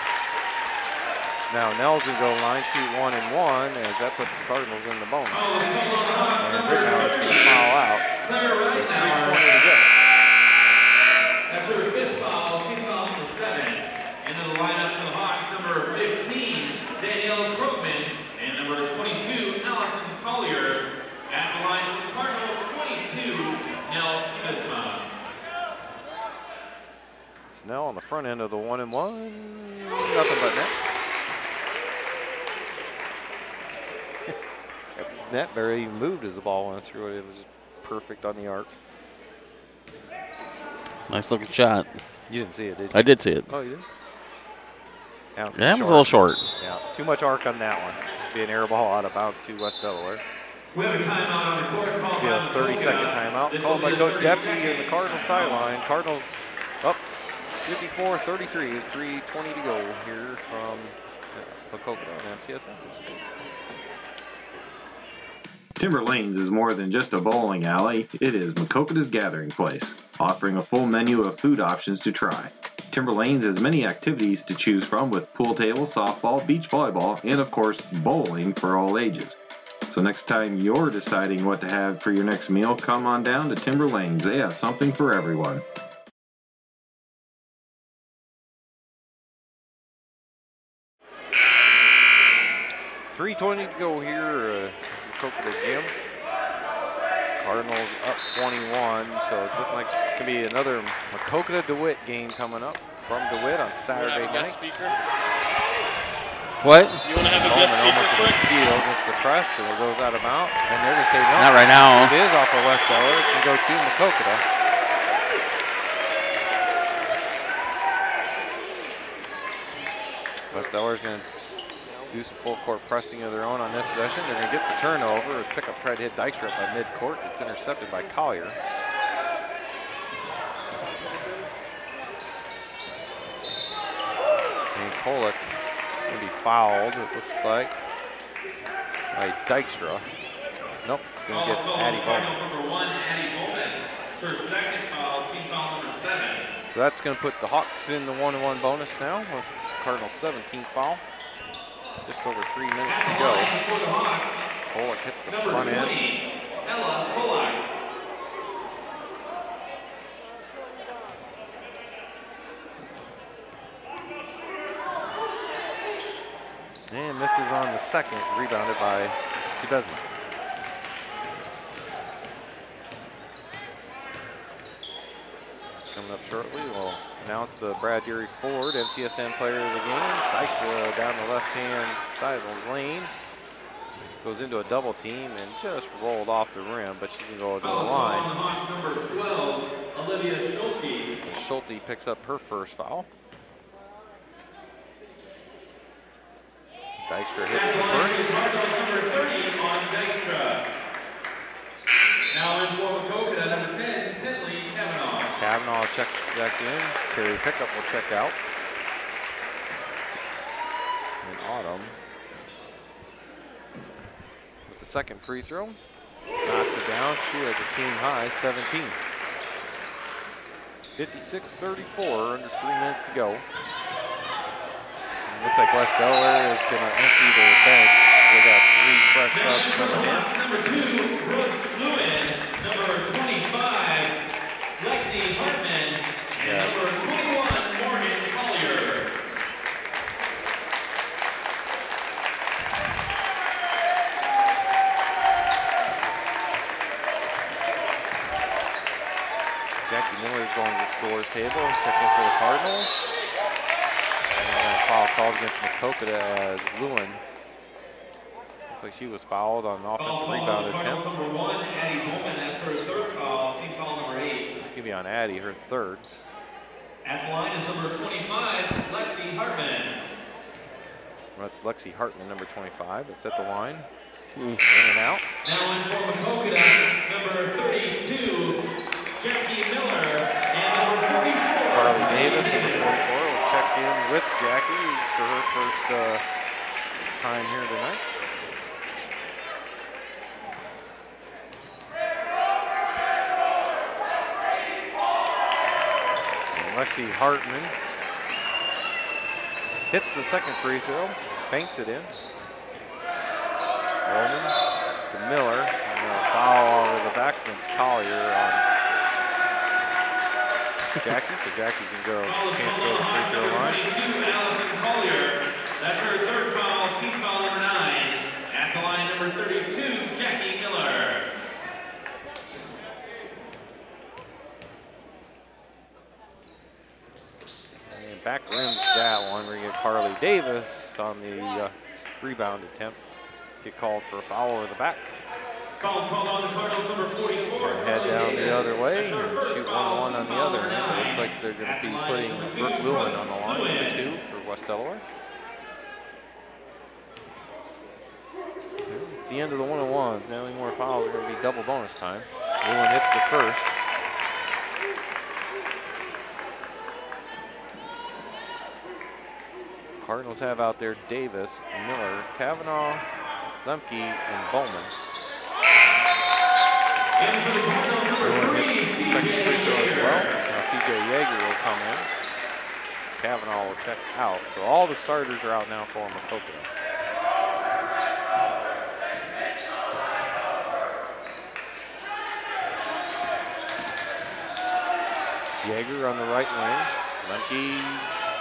Now Nell's going to go line shoot 1 and 1 as that puts the Cardinals in the bonus. And Ridnour is going to foul out. With 3:20 to go. That's her 5th foul, 2 fouls for 7. Into the lineup for the Hawks, number 15, Danielle Krugman, and number 22, Allison Collier. At the line for the Cardinals, 22, Nell Sigismund. Snell on the front end of the 1 and 1. Nothing but net. Net barely even moved as the ball went through it. It was perfect on the arc. Nice looking shot. You didn't see it, did you? I did see it. Oh, you did? Yeah, it was a little short. Yeah, too much arc on that one. Be an air ball out of bounds to West Delaware. We have a timeout on the court called Be a 30-second timeout called by Coach Deputy in the Cardinals sideline. Cardinals up 54-33, 3:20 to go here from Maquoketa and MCSN. Timber Lanes is more than just a bowling alley. It is Maquoketa's gathering place, offering a full menu of food options to try. Timber Lanes has many activities to choose from with pool table, softball, beach volleyball, and of course, bowling for all ages. So next time you're deciding what to have for your next meal, come on down to Timber Lanes. They have something for everyone. $3:20 to go here, Maquoketa Gym. Cardinals up 21, so it's looking like it's going to be another Maquoketa DeWitt game coming up from DeWitt on Saturday night. Speaker? What? You want to have a Bowman guest almost speaker with a quick? steal against the press, and it goes out of bounds. And they're going to say no. Not right now. It is off of West Delaware. It's going to go to Maquoketa. West Delaware's going to do some full court pressing of their own on this possession. They're going to get the turnover. As pickup tried to hit Dykstra by midcourt. It's intercepted by Collier. And Kolek going to be fouled, it looks like, by Dykstra. Nope, going to get Addie Bowman. Number 1, Addie Bowman. Her 2nd foul, team foul number 7. So that's going to put the Hawks in the 1-1 bonus now with Cardinals' 17th foul. Just over 3 minutes to go. Kolek hits the front end. Ella Kolek. And misses on the second, rebounded by Sigismund. Coming up shortly, we'll announce the Brad Deary Ford MCSN player of the game. Dykstra down the left-hand side of the lane. Goes into a double team and just rolled off the rim, but she can go to the line. On the Hawks, number 12, Olivia Schulte. And Schulte picks up her first foul. Dykstra hits the first. Number 30 on Dykstra. Now in for Maquoketa, number 10, Tinley Kavanaugh. Kavanaugh checks back in. Terry Pickup will check out. And Autumn with the second free throw. Knocks it down. She has a team high 17. 56-34, under 3 minutes to go. Looks like West Delaware is going to empty their bench. They got 3 fresh subs coming in. Number 2, Brooke Lewin. Number 25, Lexi Hartman. And number 21, Morgan Collier. Jackie Miller's going to the scores table, checking for the Cardinals. And foul called against Maquoketa as Lewin. Looks like she was fouled on an offensive rebound attempt. Number 1, Addie Bowman. That's her third foul. Team foul number 8. It's going to be on Addie, her third. At the line is number 25, Lexi Hartman. That's Lexi Hartman, number 25. It's at the line. In and out. Now in for Maquoketa, number 32, Jackie Miller, and number 44. Carly Davis, number 44, will check in with Jackie for her first time here tonight. And Lexi Hartman hits the second free throw, banks it in. Bowman to Miller, and a foul over the back against Collier on Jackie. So Jackie's going to go, chance to go to the free throw line. 22, Allison Collier. That's her third foul, team foul number 9. At the line, number 32, Jackie Miller. And back rims that one. We're going to get Carly Davis on the rebound attempt. Get called for a foul over the back. Calls called on the Cardinals, number 44. Head down the other way and shoot 1-1 on the other end. It looks like they're going to be putting Brooke Lewin on the line, number 2 for West Delaware. It's the end of the 1-on-1. Now any more fouls are going to be double bonus time. Lewin hits the first. Cardinals have out there Davis, Miller, Kavanaugh, Lemke, and Bowman. Lewin hits the second free throw as well. Now CJ Yeager will come in. Kavanaugh will check out. So all the starters are out now for Maquoketa. Yeager on the right wing. Lemke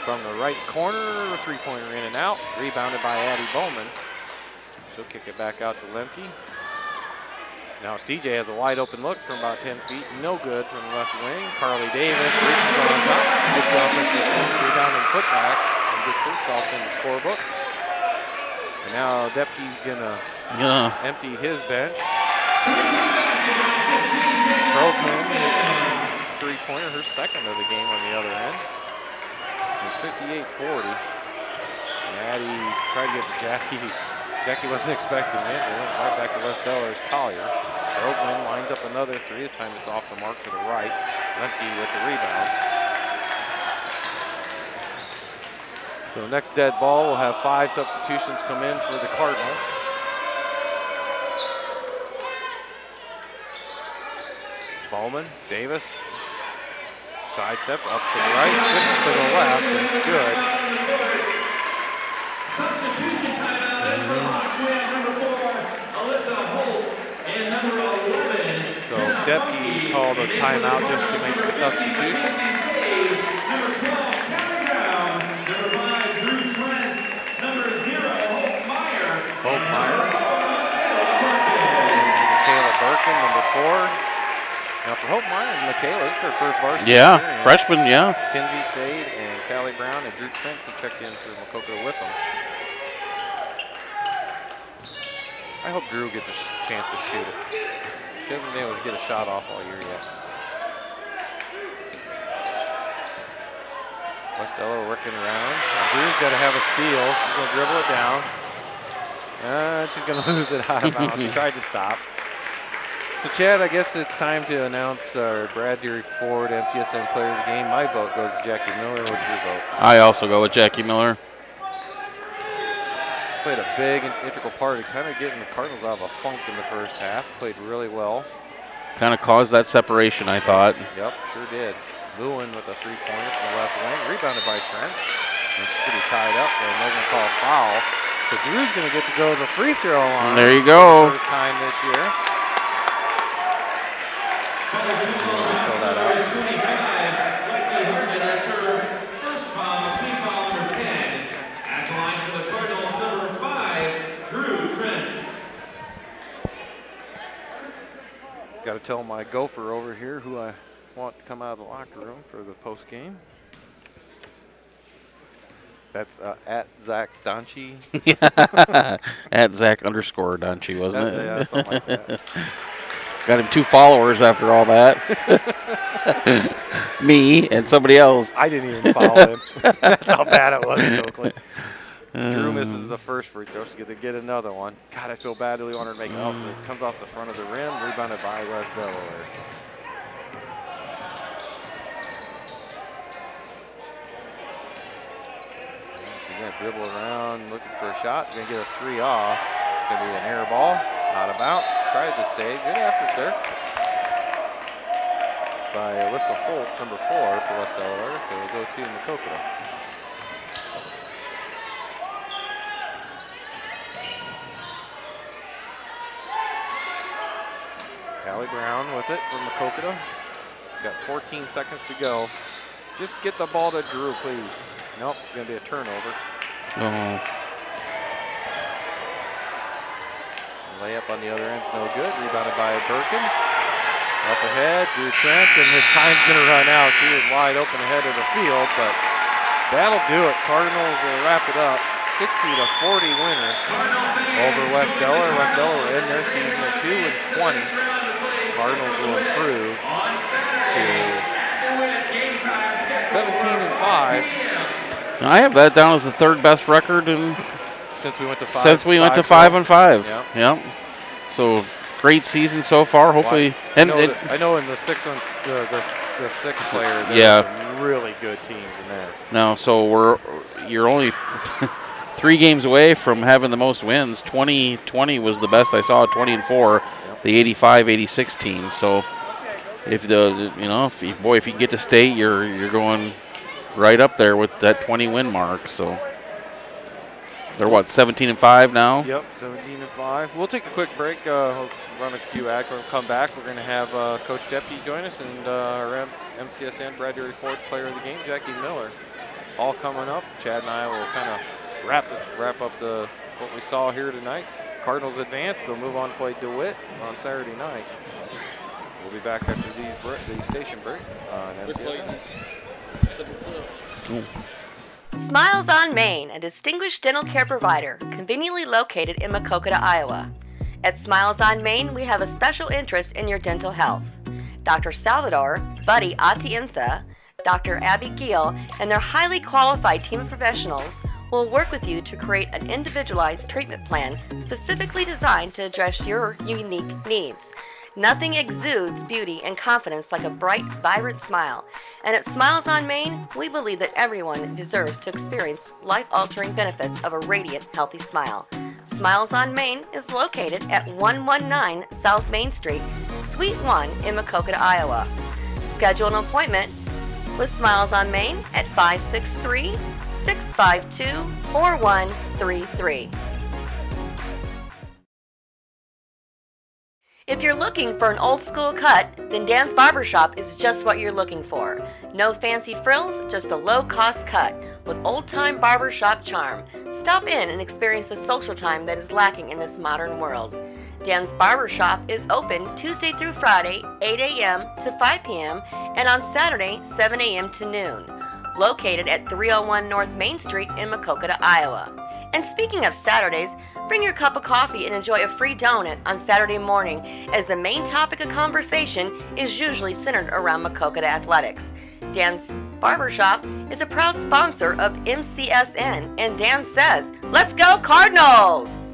from the right corner, three-pointer in and out. Rebounded by Addie Bowman. She'll kick it back out to Lemke. Now CJ has a wide open look from about 10 feet. No good from the left wing. Carly Davis reaches on top, gets the offensive rebound and putback, and gets herself in the scorebook. And now Depke's gonna empty his bench. Crowcomb hits three-pointer, her second of the game on the other end. It's 58-40. And Addie tried to get to Jackie. Jackie wasn't expecting it. It went right back to West Delaware's Collier. Oakland lines up another three. This time it's off the mark to the right. Lemke with the rebound. So next dead ball, we'll have 5 substitutions come in for the Cardinals. Bowman, Davis, side steps up to the right, switches to the left, and it's good. Substitution timeout in for Hawks. We have number 4, Alyssa Holtz, and number 11. So Depke called a timeout just to make the substitution. Number 12, Carrie Brown. Number 5, Drew Trent. Number 0, Hope Meyer. Michaela Birkin, number 4. Now for Hope Meyer and Michaela, this is their first varsity. Yeah, experience. freshman, yeah. Kinsey Sade and Callie Brown and Drew Trent have checked in for Maquoketa with them. I hope Drew gets a chance to shoot it. She hasn't been able to get a shot off all year yet. West Delaware working around. Now Drew's got to have a steal. She's going to dribble it down. And she's going to lose it out of bounds. She tried to stop. So, Chad, I guess it's time to announce our Brad Deary Ford MCSN Player of the Game. My vote goes to Jackie Miller. What's your vote? I also go with Jackie Miller. She played a big and integral part of kind of getting the Cardinals out of a funk in the first half. Played really well. Kind of caused that separation, I thought. Yep, sure did. Lewin with a three-pointer from the left wing. Rebounded by Trent. And she's pretty tied up there. They're going to call a foul. So Drew's going to get to go to the free throw line. There you go. First time this year. Fill that out. 25, Lexi Hartman, that's her first foul, team foul number 10. At the line for the Cardinals, number 5, Drew Trent. Got to tell my gopher over here who I want to come out of the locker room for the post game. That's at Zach Donchi. At Zach_Donchi, wasn't it? Yeah, something like that. Got him 2 followers after all that. Me and somebody else. I didn't even follow him. That's how bad it was in Oakland. Drew misses the first free throw. She's going to get another one. God, I so badly want her to make it. Oh, it comes off the front of the rim, rebounded by West Delaware. You're going to dribble around, looking for a shot. Going to get a 3 off. It's going to be an air ball. Out of bounds. Tried to save. Good effort there by Alyssa Holt, number 4 for West Delaware. So we'll go to Maquoketa. Callie Brown with it for Maquoketa. Got 14 seconds to go. Just get the ball to Drew, please. Nope, going to be a turnover. Oh. Layup on the other end's no good. Rebounded by Birkin. Up ahead, Drew Trent, and his time's going to run out. She was wide open ahead of the field, but that'll do it. Cardinals will wrap it up. 60-40 winners over West Delaware. West Delaware in their season at 2-20. Cardinals will improve to 17-5. I have that down as the 3rd best record in since we went to 5. Since we went to 5-5. Yep. Yep. So great season so far. Hopefully, I know in the sixth player, there's some really good teams in there. No, so you're only 3 games away from having the most wins. 2020 was the best I saw. 20-4, yep. The 85-86 team. So if if you get to state, you're going right up there with that 20 win mark. So. They're what, 17-5 now? Yep, 17-5. We'll take a quick break. We'll run a few ads. We'll come back. We're going to have Coach Deputy join us and our MCSN Brad Dairy Ford Player of the Game, Jackie Miller. All coming up. Chad and I will kind of wrap up what we saw here tonight. Cardinals advance. They'll move on to play DeWitt on Saturday night. We'll be back after the station break on MCSN. Cool. Smiles on Main, a distinguished dental care provider, conveniently located in Maquoketa, Iowa. At Smiles on Main, we have a special interest in your dental health. Dr. Salvador, Buddy Atienza, Dr. Abby Giel, and their highly qualified team of professionals will work with you to create an individualized treatment plan specifically designed to address your unique needs. Nothing exudes beauty and confidence like a bright, vibrant smile. And at Smiles on Main, we believe that everyone deserves to experience life-altering benefits of a radiant, healthy smile. Smiles on Main is located at 119 South Main Street, Suite 1 in Maquoketa, Iowa. Schedule an appointment with Smiles on Main at 563-652-4133. If you're looking for an old school cut, then Dan's Barbershop is just what you're looking for. No fancy frills, just a low-cost cut with old-time barbershop charm. Stop in and experience the social time that is lacking in this modern world. Dan's Barbershop is open Tuesday through Friday, 8 a.m. to 5 p.m. and on Saturday, 7 a.m. to noon. Located at 301 North Main Street in Maquoketa, Iowa. And speaking of Saturdays, bring your cup of coffee and enjoy a free donut on Saturday morning, as the main topic of conversation is usually centered around Maquoketa athletics. Dan's Barbershop is a proud sponsor of MCSN, and Dan says, "Let's go Cardinals!"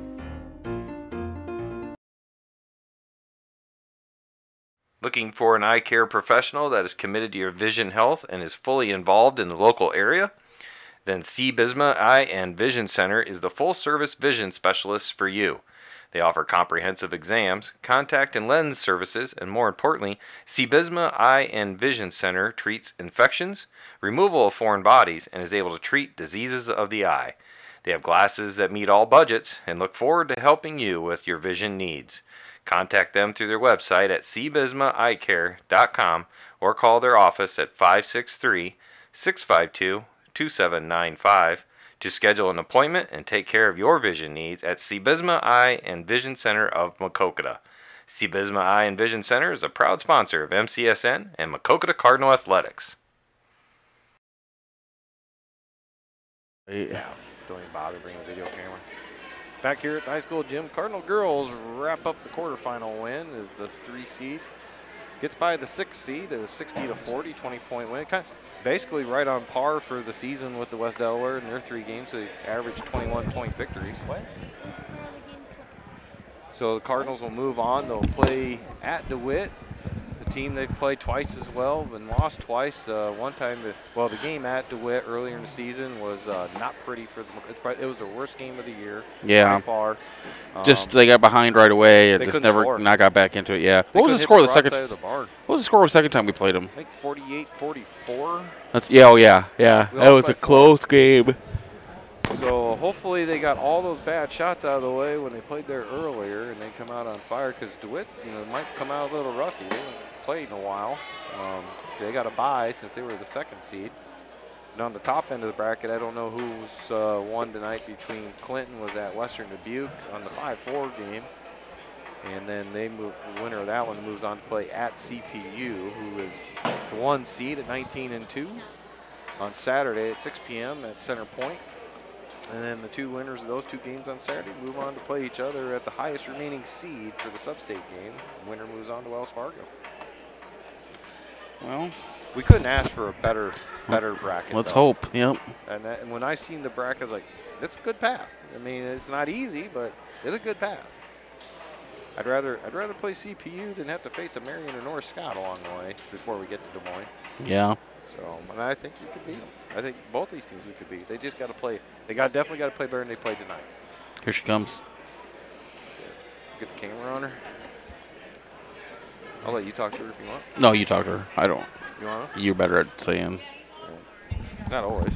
Looking for an eye care professional that is committed to your vision health and is fully involved in the local area? Then C. Bisma Eye and Vision Center is the full-service vision specialist for you. They offer comprehensive exams, contact and lens services, and more importantly, C. Bisma Eye and Vision Center treats infections, removal of foreign bodies, and is able to treat diseases of the eye. They have glasses that meet all budgets and look forward to helping you with your vision needs. Contact them through their website at cbismaeyecare.com or call their office at 563-652-2795 to schedule an appointment and take care of your vision needs at Bisma Eye and Vision Center of Maquoketa. Bisma Eye and Vision Center is a proud sponsor of MCSN and Maquoketa Cardinal Athletics. Yeah, don't even bother bringing a video camera. Back here at the high school gym, Cardinal girls wrap up the quarterfinal win as the 3 seed gets by the 6 seed, a 60-40 20-point win. Kind of basically right on par for the season with the West Delaware in their 3 games. They averaged 21-point victories. What? So the Cardinals will move on. They'll play at DeWitt, a team they've played twice as well and lost twice. One time, the game at DeWitt earlier in the season was not pretty for them. It was their worst game of the year by far. Just they got behind right away and just never not got back into it. Yeah. What was the score the second? What was the score the second time we played them? I think 48-44. That's yeah. That was a close game. So hopefully they got all those bad shots out of the way when they played there earlier, and they come out on fire, because DeWitt, might come out a little rusty. They haven't played in a while. They got a bye since they were the 2nd seed. And on the top end of the bracket, I don't know who's won tonight between Clinton was at Western Dubuque on the 5-4 game. And then the winner of that one moves on to play at CPU, who is the 1 seed at 19-2 on Saturday at 6 p.m. at Center Point. And then the 2 winners of those 2 games on Saturday move on to play each other at the highest remaining seed for the sub-state game. The winner moves on to Wells Fargo. Well, we couldn't ask for a better bracket. Let's hope. Yep. And when I seen the bracket, I was like, that's a good path. I mean, it's not easy, but it's a good path. I'd rather play CPU than have to face a Marion or North Scott along the way before we get to Des Moines. Yeah. So, and I think we could beat them. I think both these teams we could beat. They just got to play. They definitely got to play better than they played tonight. Here she comes. Get the camera on her. I'll let you talk to her if you want. No, you talk to her. I don't. You want to? You're better at saying. Not always.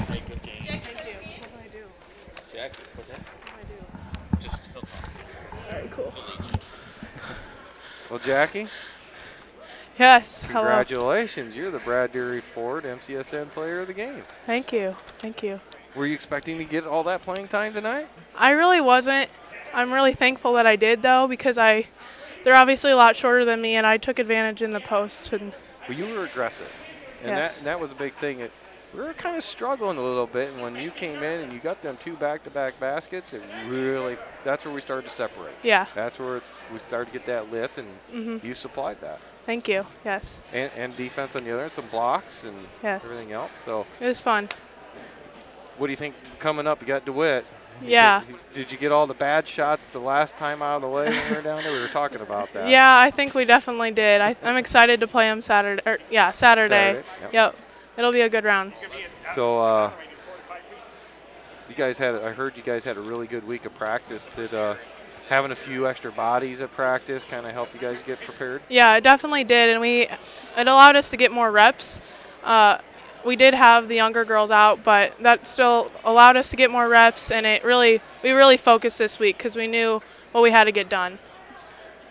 Hey, good game. Thank you. What can I do? Jack, what's that? What can I do? Just he'll talk. All right, cool. Well, Jackie. Yes, hello. Congratulations. You're the Brad Deary Ford MCSN Player of the Game. Thank you. Thank you. Were you expecting to get all that playing time tonight? I really wasn't. I'm really thankful that I did, though, because they're obviously a lot shorter than me, and I took advantage in the post. And well, you were aggressive, and yes. that was a big thing. We were kind of struggling a little bit, and when you came in and you got them 2 back-to-back baskets, that's where we started to separate. Yeah. That's where we started to get that lift, and you supplied that. Thank you. Yes. And defense on the other end, some blocks and everything else. So it was fun. What do you think coming up? You got DeWitt. Yeah. Did you get all the bad shots the last time out of the way when we were down there? We were talking about that. Yeah, I think we definitely did. I'm excited to play them Saturday. Saturday. Yep. It'll be a good round. So I heard you guys had a really good week of practice. Did having a few extra bodies at practice kind of help you guys get prepared? Yeah, it definitely did, and it allowed us to get more reps. We did have the younger girls out, but that still allowed us to get more reps, and we really focused this week because we knew what we had to get done.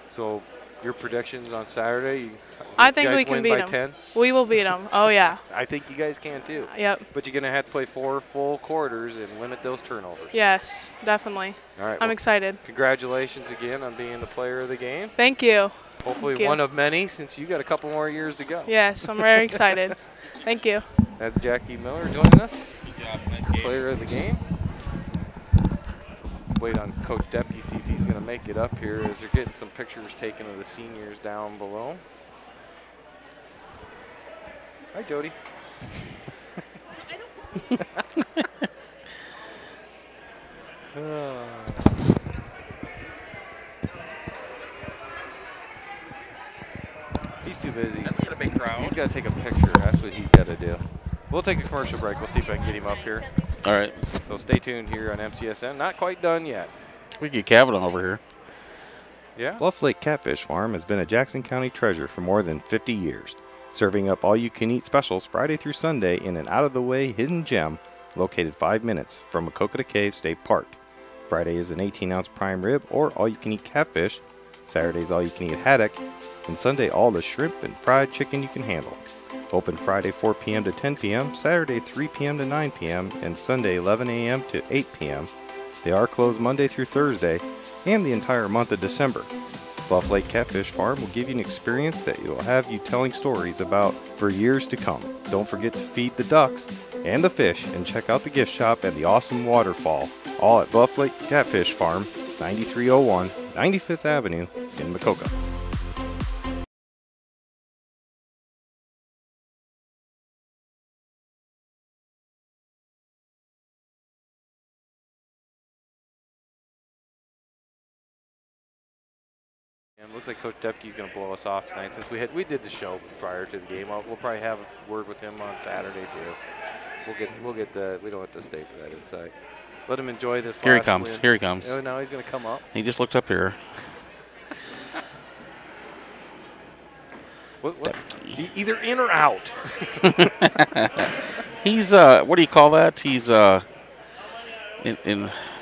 So your predictions on Saturday? I think we can beat them. 10? We will beat them. Oh, yeah. I think you guys can, too. Yep. But you're going to have to play 4 full quarters and limit those turnovers. Yes, definitely. All right. I'm excited. Congratulations again on being the player of the game. Thank you. Hopefully one of many, since you got a couple more years to go. Yes, I'm very excited. Thank you. That's Jackie Miller joining us. Good job. Nice game. Player of the game. Let's wait on Coach Deppe, see if he's going to make it up here as they're getting some pictures taken of the seniors down below. Hi, Jody. He's too busy. Got a big crowd. He's got to take a picture. That's what he's got to do. We'll take a commercial break. We'll see if I can get him up here. All right. So stay tuned here on MCSN. Not quite done yet. We get Kavanaugh over here. Yeah. Bluff Lake Catfish Farm has been a Jackson County treasure for more than 50 years, serving up all-you-can-eat specials Friday through Sunday in an out-of-the-way hidden gem located 5 minutes from Maquoketa Cave State Park. Friday is an 18-ounce prime rib or all-you-can-eat catfish. Saturday's all-you-can-eat haddock. And Sunday, all the shrimp and fried chicken you can handle. Open Friday 4 p.m. to 10 p.m., Saturday 3 p.m. to 9 p.m., and Sunday 11 a.m. to 8 p.m. They are closed Monday through Thursday and the entire month of December. Bluff Lake Catfish Farm will give you an experience that will have you telling stories about for years to come. Don't forget to feed the ducks and the fish, and check out the gift shop and the awesome waterfall, all at Bluff Lake Catfish Farm, 9301 95th Avenue in Maquoketa. And it looks like Coach Depke's going to blow us off tonight since we did the show prior to the game. We'll probably have a word with him on Saturday too. We'll get the, we don't have to stay for that insight. Let him enjoy this. Here he last comes. win. Here he comes. Oh, now he's going to come up. He just looked up here. What? Either in or out. He's what do you call that? He's in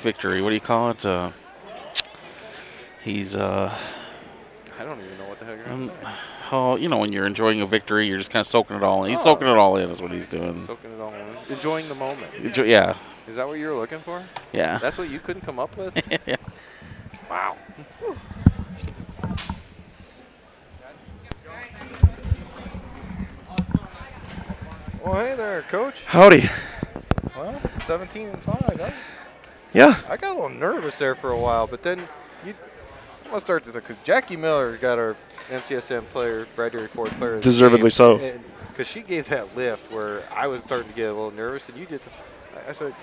victory. What do you call it? He's I don't even know what the heck you're going to say. Oh, you know, when you're enjoying a victory, you're just kind of soaking it all in. He's soaking it all in is what he's doing. Soaking it all in. Enjoying the moment. Yeah. Is that what you were looking for? Yeah. That's what you couldn't come up with? Yeah. Wow. Well, hey there, Coach. Howdy. Well, 17-5. Yeah. I got a little nervous there for a while, but then I'm going to start this because Jackie Miller got our MCSM player, Bradbury Ford player. Deservedly so. Because she gave that lift where I was starting to get a little nervous, and you did. I said,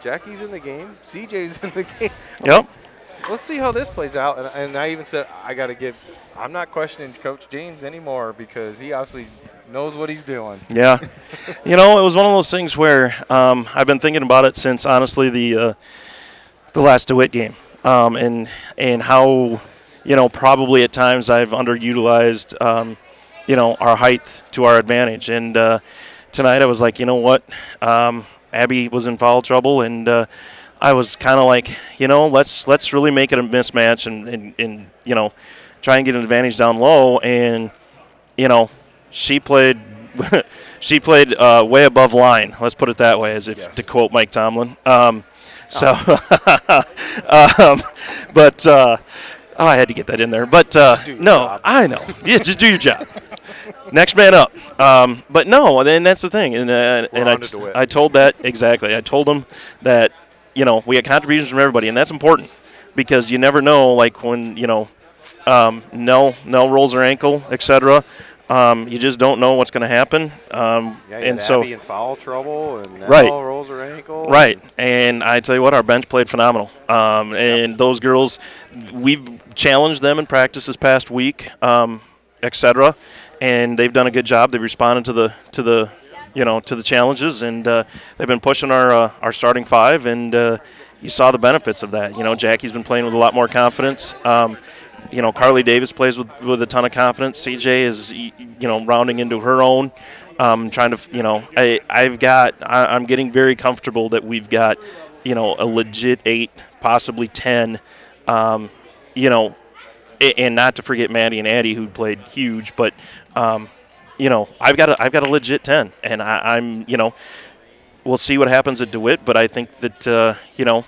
Jackie's in the game. CJ's in the game. Yep. Let's see how this plays out. And I even said, I'm not questioning Coach James anymore because he obviously knows what he's doing. Yeah. You know, it was one of those things where I've been thinking about it since, honestly, the last DeWitt game. And how, you know, probably at times I've underutilized, you know, our height to our advantage. And tonight I was like, you know what, Abby was in foul trouble, and I was kind of like, you know, let's really make it a mismatch and you know, try and get an advantage down low. And, you know, she played way above line. Let's put it that way, as if to quote Mike Tomlin. But I had to get that in there. But no, I know. Yeah, just do your job. Next man up. But no, and that's the thing. And I told that exactly. I told them that, you know, we had contributions from everybody, and that's important because you never know, like when, you know, Nell rolls her ankle, etc. You just don't know what's going to happen. And so Abby in foul trouble, and Nell rolls her ankle. Right. And I tell you what, our bench played phenomenal. And those girls, we've challenged them in practice this past week, etc. And they've done a good job. They've responded to the you know, to the challenges, and they've been pushing our starting five, and you saw the benefits of that. You know, Jackie's been playing with a lot more confidence. You know, Carly Davis plays with a ton of confidence. CJ is, you know, rounding into her own, trying to, you know, I'm getting very comfortable that we've got, you know, a legit 8, possibly 10, you know, and not to forget Maddie and Addie, who played huge, but you know, I've got a legit 10, and I'm, you know, we'll see what happens at DeWitt, but I think that you know,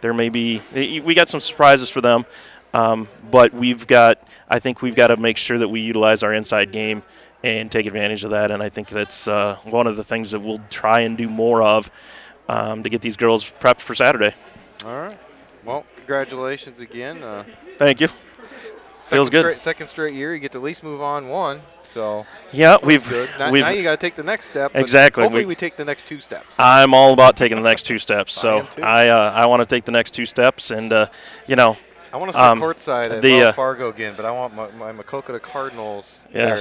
there may be, we got some surprises for them, but I think we've got to make sure that we utilize our inside game and take advantage of that, and I think that's one of the things that we'll try and do more of to get these girls prepped for Saturday. All right. Well, congratulations again. Thank you. Feels good. Second straight year, you get to at least move on one. So yeah, now you got to take the next step. Exactly. Hopefully, we take the next 2 steps. I'm all about taking the next 2 steps. So I want to take the next 2 steps, and you know. I want to sit courtside at Wells Fargo again, but I want my Maquoketa Cardinals there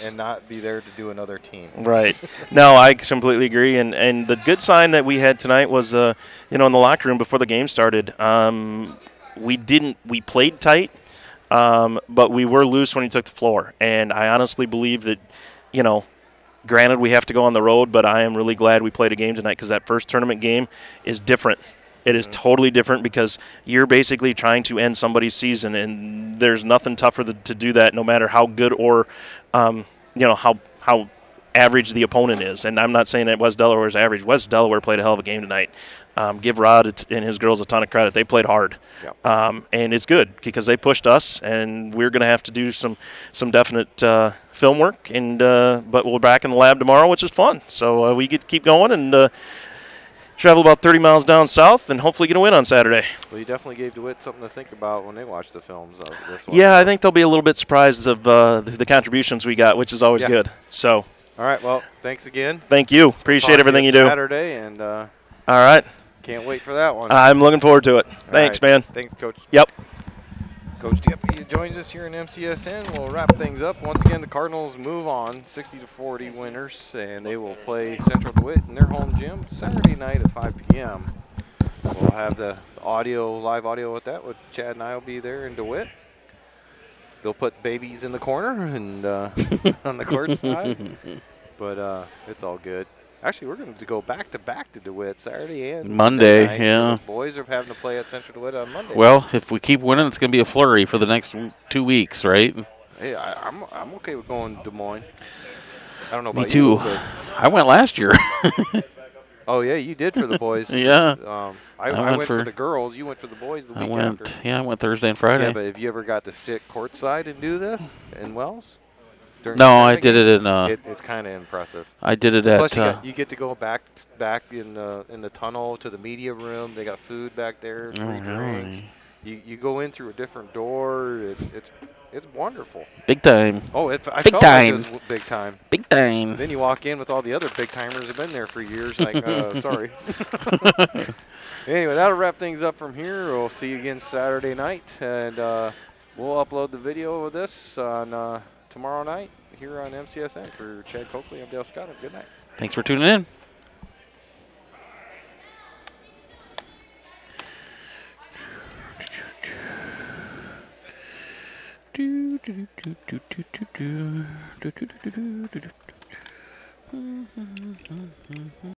and not be there to do another team. Right. No, I completely agree. And the good sign that we had tonight was, you know, in the locker room before the game started, we played tight, but we were loose when he took the floor. And I honestly believe that, you know, granted we have to go on the road, but I am really glad we played a game tonight because that first tournament game is different. It is totally different because you're basically trying to end somebody's season, and there's nothing tougher to do that, no matter how good or, you know, how average the opponent is. And I'm not saying that West Delaware's average. West Delaware played a hell of a game tonight. Give Rod and his girls a ton of credit. They played hard. Yep. And it's good because they pushed us, and we're going to have to do some definite film work. But we're back in the lab tomorrow, which is fun. So we get to keep going and travel about 30 miles down south and hopefully get a win on Saturday. Well, you definitely gave DeWitt something to think about when they watch the films of this one. Yeah, I think they'll be a little bit surprised of the contributions we got, which is always good. So. All right, well, thanks again. Thank you. Appreciate everything you do. Saturday, and all right. Can't wait for that one. I'm looking forward to it. Thanks, man. Thanks, Coach. Yep. Coach Diepke joins us here in MCSN. We'll wrap things up. Once again, the Cardinals move on, 60-40 winners, and they will play Central DeWitt in their home gym Saturday night at 5 p.m. We'll have the live audio with that. Chad and I will be there in DeWitt. They'll put babies in the corner and on the court side, but it's all good. Actually, we're going to go back-to-back to DeWitt Saturday and Monday. night. Yeah. The boys are having to play at Central DeWitt on Monday. Well, if we keep winning, it's going to be a flurry for the next 2 weeks, right? Hey, I'm okay with going to Des Moines. I don't know about Me too. you. I went last year. Oh, yeah, you did for the boys. Yeah. I went for the girls. You went for the boys the week after. Yeah, I went Thursday and Friday. Yeah, but have you ever got to sit courtside and do this in Wells? No, I did it in. It's kind of impressive. I did it at. Plus, you get to go back in the tunnel to the media room. They got food back there, free drinks. You go in through a different door. It's wonderful. Big time. Oh, I big felt time. like it was big time. Big time. Then you walk in with all the other big timers who've been there for years. Like, sorry. Anyway, that'll wrap things up from here. We'll see you again Saturday night, and we'll upload the video of this on tomorrow night here on MCSN. For Chad Coakley, I'm Dale Scott. Good night. Thanks for tuning in. Do do do do do do do do do do do do do.